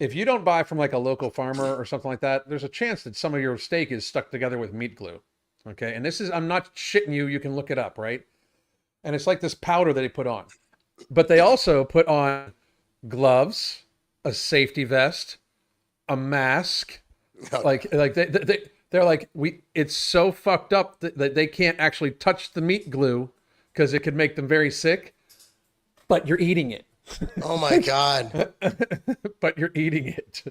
if you don't buy from like a local farmer or something like that, there's a chance that some of your steak is stuck together with meat glue. Okay, and this is I'm not shitting you. You can look it up, right? And it's like this powder that they put on, but they also put on gloves, a safety vest, a mask. Like they're like we. It's so fucked up that they can't actually touch the meat glue because it could make them very sick. But you're eating it. Oh my God. But you're eating it.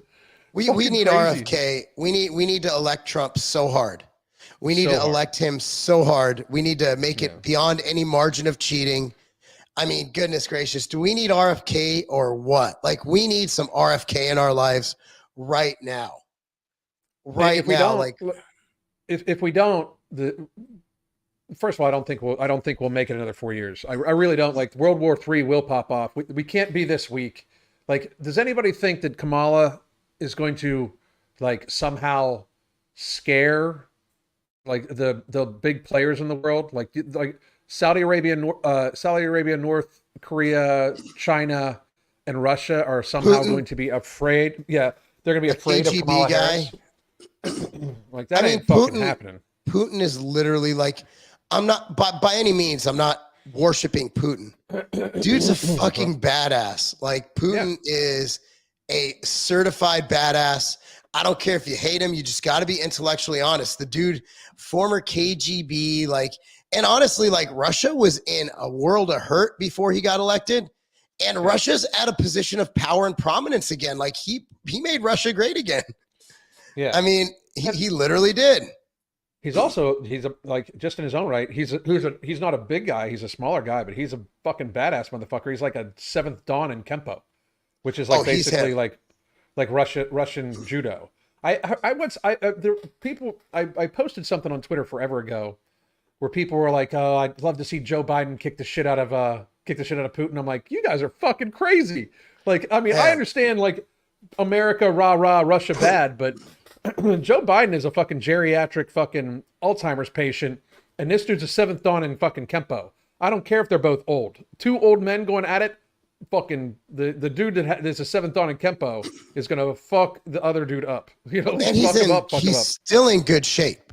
We Fucking need crazy. RFK. We need to elect Trump so hard. We need So to hard. elect him so hard. We need to make Yeah. it beyond any margin of cheating. I mean, goodness gracious, do we need RFK or what? Like, we need some RFK in our lives right now. Right If we now, don't, like, if we don't, the first of all, I don't think we'll make it another 4 years. I really don't. Like World War III will pop off. We can't be this weak. Like, does anybody think that Kamala is going to like somehow scare like the big players in the world, like Saudi Arabia, North Korea, China, and Russia are somehow Putin, going to be afraid? Yeah, they're going to the be afraid of KGB Kamala guy. Harris. Like that I mean, ain't fucking happening. Putin is literally like, I'm not by any means, I'm not worshiping Putin. Dude's a fucking badass. Like, Putin is a certified badass. I don't care if you hate him, you just got to be intellectually honest. The dude, former KGB, like, and honestly, like, Russia was in a world of hurt before he got elected. And Russia's at a position of power and prominence again. Like, he made Russia great again. Yeah, I mean, he literally did. he's like just in his own right. He's not a big guy. He's a smaller guy, but he's a fucking badass motherfucker. He's like a seventh dan in Kempo, which is like Oh, he's basically him. like Russian judo. I once there people I posted something on Twitter forever ago where people were like, "Oh, I'd love to see Joe Biden kick the shit out of Putin." I'm like, "You guys are fucking crazy." Like, I mean, I Yeah. understand like America rah rah, Russia bad, but Joe Biden is a fucking geriatric fucking Alzheimer's patient, and this dude's a seventh dan in fucking Kempo. I don't care if they're both old. Two old men going at it. Fucking the dude that's a seventh dan in Kempo is gonna fuck the other dude up. You know, And fuck him up, fuck him he's up. still in good shape.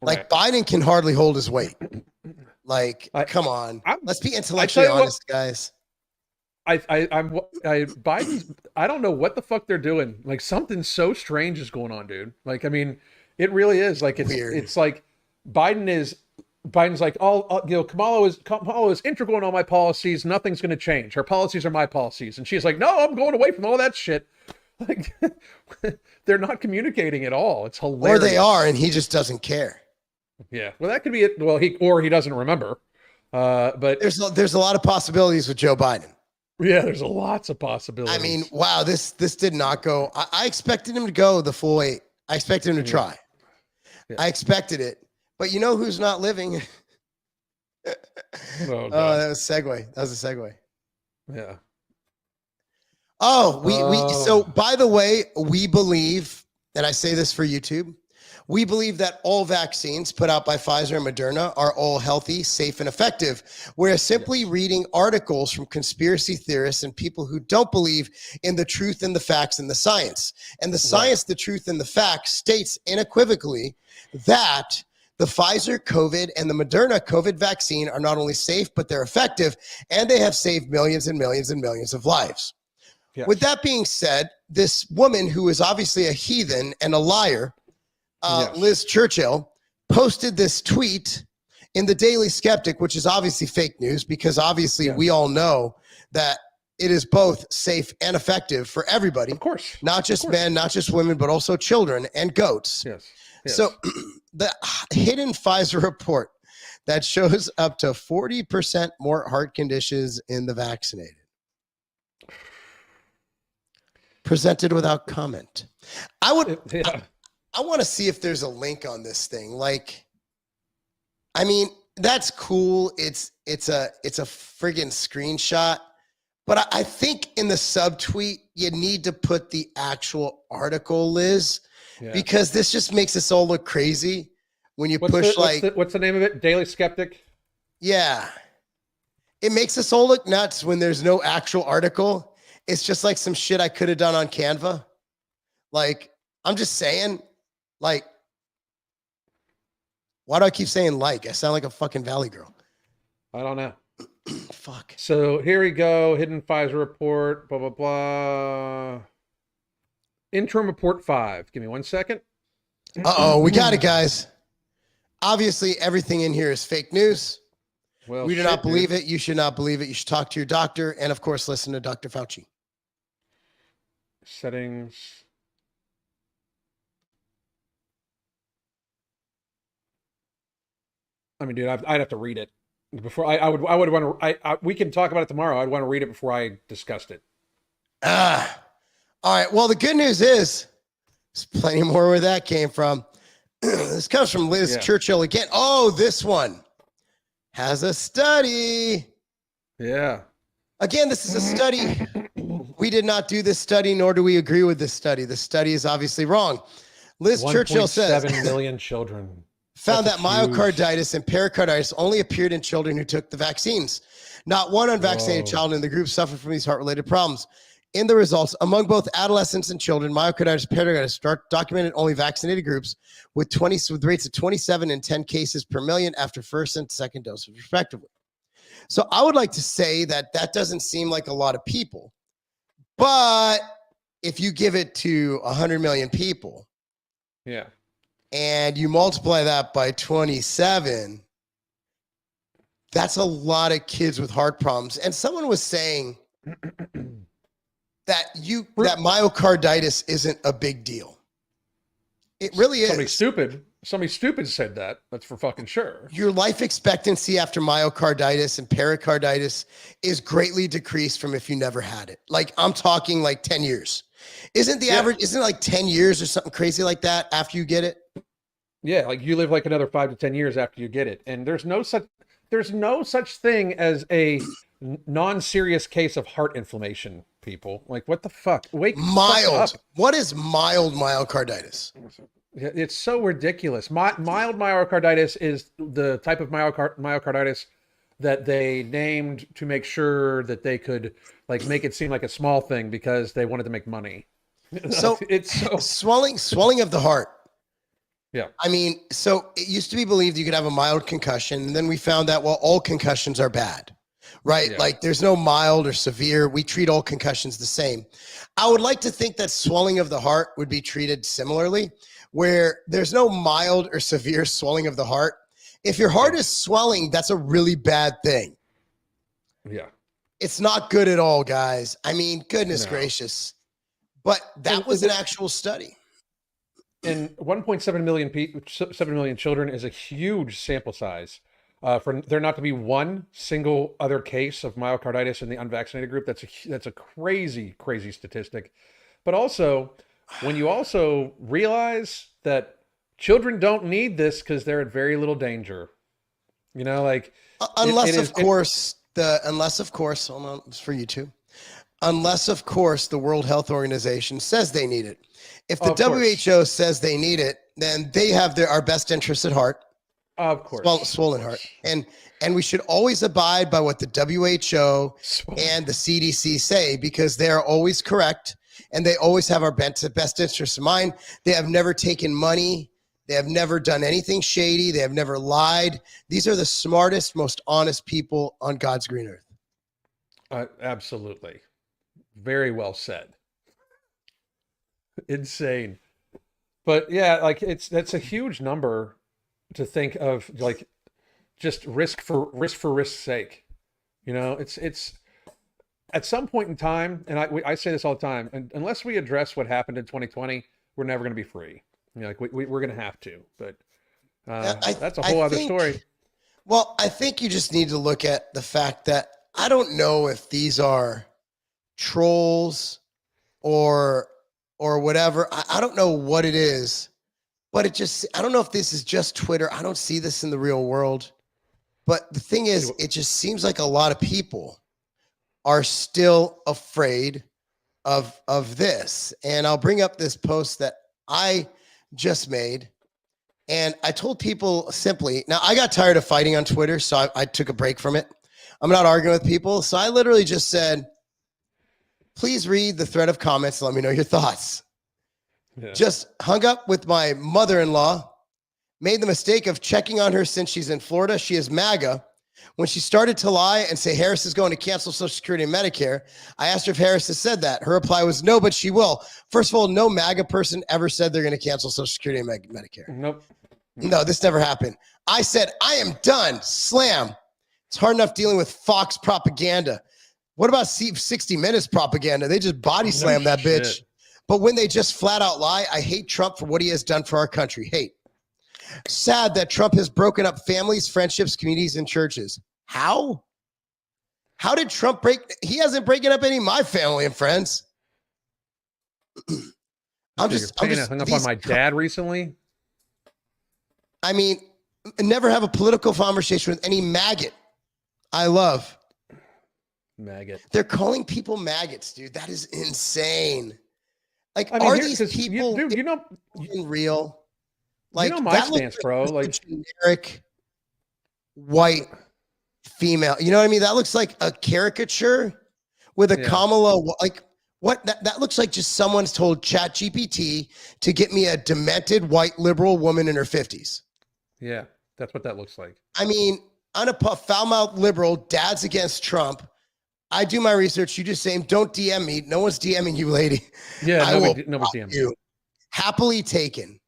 Like, Right. Biden can hardly hold his weight. Like, come on. I'm- Let's be I tell intellectually you what, honest, guys. Biden's. I don't know what the fuck they're doing. Like something so strange is going on, dude. Like, I mean, it really is. Like Weird. it's like Biden's like Kamala is integral in all my policies. Nothing's going to change. Her policies are my policies, and she's like, no, I'm going away from all that shit. Like, they're not communicating at all. It's hilarious. Or they are, and he just doesn't care. Yeah. Well, that could be it. Well, he doesn't remember. But There's a lot of possibilities with Joe Biden. yeah, there's lots of possibilities. I mean, wow, this did not go. I expected him to go the full 8. I expected him to try. Yeah. I expected it. But you know who's not living? oh, Oh, God. that was a segue. That was a segue. Yeah. Oh, we Oh. so by the way, we believe, and I say this for YouTube, we believe that all vaccines put out by Pfizer and Moderna are all healthy, safe, and effective. We're simply reading articles from conspiracy theorists and people who don't believe in the truth and the facts and the science. And the science, the truth, and the facts states unequivocally that the Pfizer COVID and the Moderna COVID vaccine are not only safe, but they're effective, and they have saved millions and millions and millions of lives. Yes. With that being said, this woman who is obviously a heathen and a liar, Yes. Liz Churchill, posted this tweet in the Daily Skeptic, which is obviously fake news because obviously Yes. we all know that it is both safe and effective for everybody, Of course. not just course. men, not just women, but also children and goats. Yes. Yes. So the hidden Pfizer report that shows up to 40% more heart conditions in the vaccinated. Presented without comment. I want to see if there's a link on this thing. Like, I mean, that's cool. It's a friggin' screenshot. But I think in the subtweet, you need to put the actual article, Liz, Yeah. because this just makes us all look crazy. when you What's push what's the name of it? Daily Skeptic. yeah, it makes us all look nuts when there's no actual article. It's just like some shit I could have done on Canva. Like, I'm just saying, like, why do I keep saying like? I sound like a fucking Valley girl. I don't know. Fuck. So here we go. Hidden Pfizer report. Blah blah blah. Interim report 5. Give me 1 second. Uh-oh, we got it, guys. Obviously, everything in here is fake news. Well, We do not believe it. You should not believe it. You should talk to your doctor. And of course, listen to Dr. Fauci. Settings. I mean, dude, I'd have to read it before I would want to. We can talk about it tomorrow. I'd want to read it before I discussed it. All right. Well, the good news is there's plenty more where that came from. This comes from Liz Churchill again. Oh, this one has a study. Yeah. Again, this is a study. We did not do this study, nor do we agree with this study. The study is obviously wrong. Liz Churchill says 7 million children found that myocarditis and pericarditis only appeared in children who took the vaccines. Not one unvaccinated child in the group suffered from these heart-related problems. In the results, among both adolescents and children, myocarditis, pericarditis documented only vaccinated groups with rates of 27 and 10 cases per million after first and second doses, respectively. So I would like to say that that doesn't seem like a lot of people, but if you give it to 100 million people, yeah, and you multiply that by 27, that's a lot of kids with heart problems. And someone was saying that myocarditis isn't a big deal. It really is. Somebody stupid said that. That's for fucking sure. Your life expectancy after myocarditis and pericarditis is greatly decreased from if you never had it. Like, I'm talking like 10 years. Isn't the average, isn't it like 10 years or something crazy like that after you get it? Yeah, like you live like another 5 to 10 years after you get it. And there's no such thing as a non-serious case of heart inflammation, people. Like, what the fuck? Mild. Fuck up. What is mild myocarditis? It's so ridiculous. Mild myocarditis is the type of myocarditis that they named to make sure that they could like make it seem like a small thing because they wanted to make money. So it's so swelling of the heart. Yeah. I mean, so it used to be believed you could have a mild concussion, and then we found that, well, all concussions are bad, right? Yeah. Like, there's no mild or severe. We treat all concussions the same. I would like to think that swelling of the heart would be treated similarly, where there's no mild or severe swelling of the heart. If your heart is swelling, that's a really bad thing. Yeah. It's not good at all, guys. I mean, goodness gracious. But that was an actual study. And 1.7 million 7 million children is a huge sample size. For there not to be one single other case of myocarditis in the unvaccinated group, that's a crazy statistic. But also, when you also realize that children don't need this because they're at very little danger, you know, like unless of course, hold on, it's for you too. Unless of course the World Health Organization says they need it. If the WHO says they need it, then they have our best interests at heart. Of course. Swollen heart. And we should always abide by what the WHO and the CDC say, because they are always correct and they always have our best interests in mind. They have never taken money. They have never done anything shady. They have never lied. These are the smartest, most honest people on God's green earth. Absolutely. Very well said. Insane. But yeah, like that's a huge number to think of, like just risk for risk's sake. You know, it's at some point in time, and I say this all the time, and unless we address what happened in 2020, we're never going to be free. You know, like we're going to have to, but that's a whole other story. Well, I think you just need to look at the fact that I don't know if these are trolls or whatever. I don't know what it is, but I don't know if this is just Twitter. I don't see this in the real world. But the thing is, it just seems like a lot of people are still afraid of this. And I'll bring up this post that I just made. And I told people simply, now I got tired of fighting on Twitter, so I took a break from it. I'm not arguing with people. So I literally just said, please read the thread of comments and let me know your thoughts. Yeah. Just hung up with my mother-in-law, made the mistake of checking on her since she's in Florida. She is MAGA. When she started to lie and say Harris is going to cancel Social Security and Medicare, I asked her if Harris has said that. Her reply was no, but she will. First of all, no MAGA person ever said they're going to cancel Social Security and Medicare. Nope. No, this never happened. I said, I am done. Slam. It's hard enough dealing with Fox propaganda. What about 60 Minutes propaganda? They just body slam that shit. bitch. But when they just flat out lie, I hate Trump for what he has done for our country. Hate. Sad that Trump has broken up families, friendships, communities, and churches. How? How did Trump break? He hasn't broken up any of my family and friends. I'm just hung up on my dad recently. I mean, never have a political conversation with any maggot I love. Maggot. They're calling people maggots, dude. That is insane. Like, I mean, are these people real? Like, you know my that stance, bro. Like generic white female. You know what I mean? That looks like a caricature with a Kamala. Like, what? That looks like just someone's told ChatGPT to get me a demented white liberal woman in her 50s. Yeah, that's what that looks like. I mean, I'm a foul-mouthed liberal. Dad's against Trump. I do my research. You just saying, don't DM me. No one's DMing you, lady. Yeah, nobody's DMing you. Happily taken.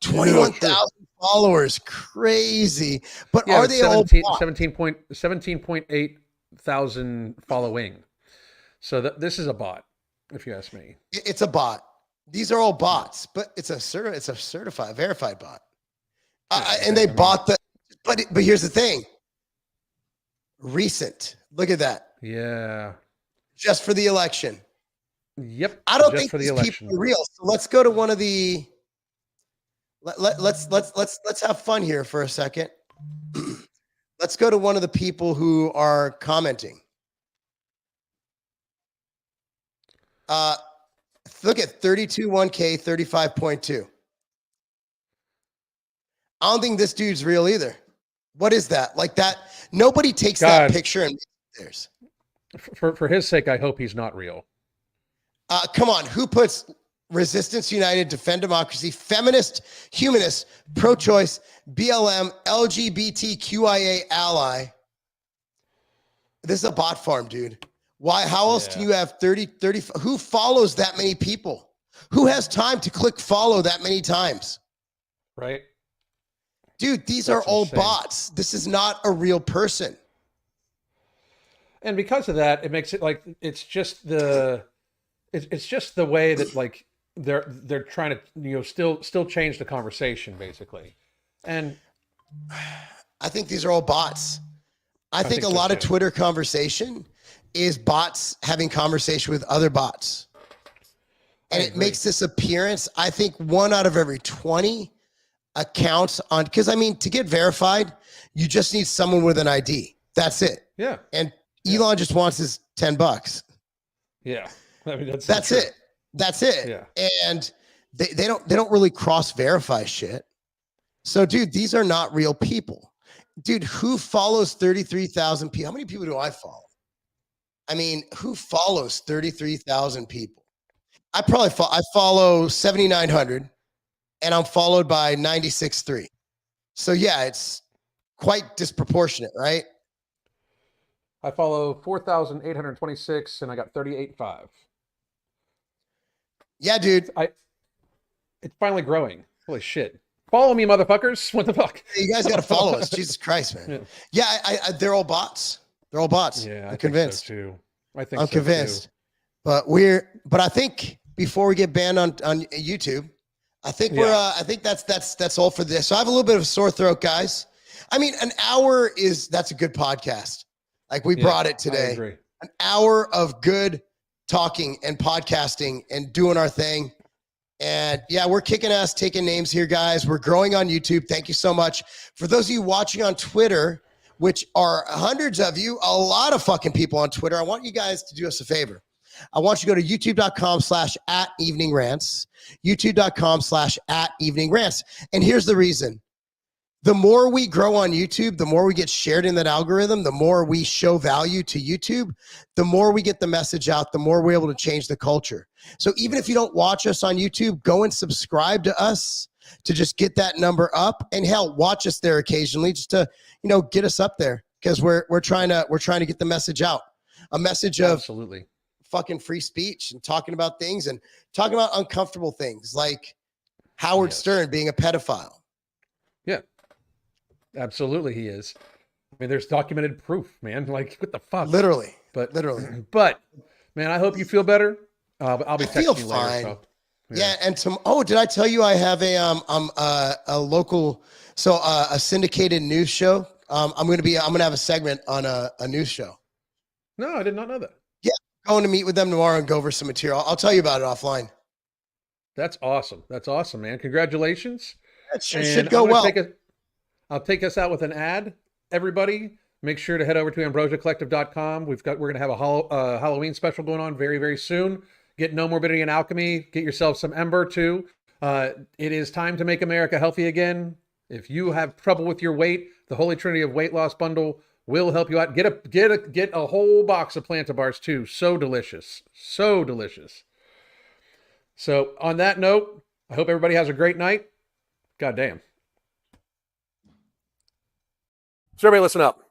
21,000 followers. Crazy. But are they 17.8 thousand following. So this is a bot, if you ask me. It's a bot. These are all bots, but it's a certified, verified bot. And they bought the, but here's the thing. Recent. Look at that. Yeah. Just for the election. Yep. I don't think these people are real. So let's go to one of the. Let's have fun here for a second. Let's go to one of the people who are commenting. Look at 32.1K, 35.2. I don't think this dude's real either. What is that? Like that? Nobody takes that picture and makes it theirs. For his sake, I hope he's not real. Come on, who puts Resistance United, Defend Democracy, Feminist, Humanist, Pro-Choice, BLM, LGBTQIA ally? This is a bot farm, dude. Why? How else can you have 30? Who follows that many people? Who has time to click follow that many times? Right. Dude, these are all bots. This is not a real person. And because of that, it makes it like it's just the way that like they're trying to still change the conversation basically. And I think these are all bots. I think a lot of Twitter conversation is bots having conversation with other bots. And it makes this appearance, I think 1 out of every 20 accounts on, because I mean, to get verified, you just need someone with an ID. That's it. Yeah. And Elon just wants his $10. Yeah. I mean, that's it. That's it. Yeah. And they don't really cross verify shit. So dude, these are not real people. Dude, who follows 33,000 people? How many people do I follow? I mean, who follows 33,000 people? I follow 7,900 and I'm followed by 96.3. So yeah, it's quite disproportionate, right? I follow 4,826 and I got 38.5. Yeah, dude. It's finally growing. Holy shit. Follow me, motherfuckers. What the fuck? You guys got to follow us. Jesus Christ, man. Yeah, they're all bots. They're all bots. Yeah, I'm convinced. Think so too. I'm convinced. Too. But I think before we get banned on YouTube, I think I think that's all for this. So I have a little bit of a sore throat, guys. I mean, an hour that's a good podcast. Like we brought it today. I agree. An hour of good talking and podcasting and doing our thing. And yeah, we're kicking ass, taking names here, guys. We're growing on YouTube. Thank you so much. For those of you watching on Twitter, which are hundreds of you, a lot of fucking people on Twitter, I want you guys to do us a favor. I want you to go to youtube.com/@eveningrants, youtube.com/@eveningrants. And here's the reason. The more we grow on YouTube, the more we get shared in that algorithm, the more we show value to YouTube, the more we get the message out, the more we're able to change the culture. So even if you don't watch us on YouTube, go and subscribe to us to just get that number up, and hell, watch us there occasionally just to, get us up there, because we're trying to get the message out. A message of Absolutely fucking free speech and talking about things and talking about uncomfortable things like Howard Stern being a pedophile. Yeah. Absolutely, he is. I mean, there's documented proof, man. Like, what the fuck? Literally. But man, I hope you feel better. I'll be texting you fine. later. So, yeah. And did I tell you I have a local, a syndicated news show? I'm gonna have a segment on a news show. No, I did not know that. Yeah, I'm going to meet with them tomorrow and go over some material. I'll tell you about it offline. That's awesome. That's awesome, man. Congratulations. That should go well. I'll take us out with an ad. Everybody, make sure to head over to ambrosiacollective.com. We're going to have a Halloween special going on very, very soon. Get No Morbidity and Alchemy. Get yourself some Ember too. It is time to make America healthy again. If you have trouble with your weight, the Holy Trinity of Weight Loss Bundle will help you out. Get a whole box of Plantibars too. So delicious. So delicious. So on that note, I hope everybody has a great night. God damn. So everybody listen up.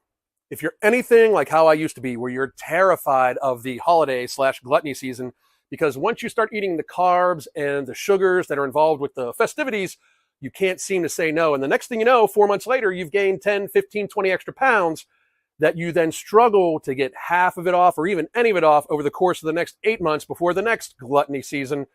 If you're anything like how I used to be, where you're terrified of the holiday/gluttony season, because once you start eating the carbs and the sugars that are involved with the festivities, you can't seem to say no. And the next thing you know, 4 months later, you've gained 10, 15, 20 extra pounds that you then struggle to get half of it off or even any of it off over the course of the next 8 months before the next gluttony season.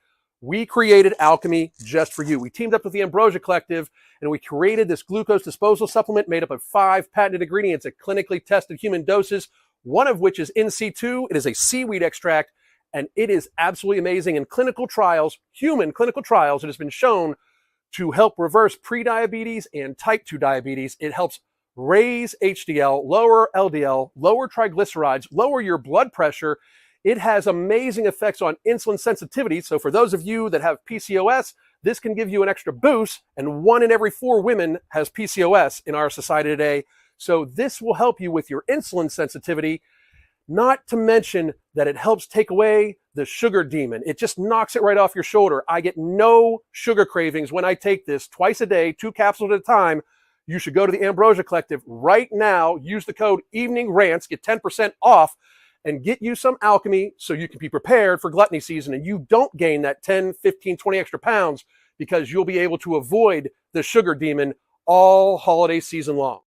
We created Alchemy just for you. We teamed up with the Ambrosia Collective, and we created this glucose disposal supplement made up of 5 patented ingredients at clinically tested human doses, one of which is NC2. It is a seaweed extract, and it is absolutely amazing. In clinical trials, human clinical trials, it has been shown to help reverse prediabetes and type 2 diabetes. It helps raise HDL, lower LDL, lower triglycerides, lower your blood pressure. It has amazing effects on insulin sensitivity. So for those of you that have PCOS, this can give you an extra boost, and 1 in every 4 women has PCOS in our society today. So this will help you with your insulin sensitivity, not to mention that it helps take away the sugar demon. It just knocks it right off your shoulder. I get no sugar cravings when I take this twice a day, 2 capsules at a time. You should go to the Ambrosia Collective right now. Use the code EveningRants, get 10% off, and get you some Alchemy so you can be prepared for gluttony season and you don't gain that 10, 15, 20 extra pounds, because you'll be able to avoid the sugar demon all holiday season long.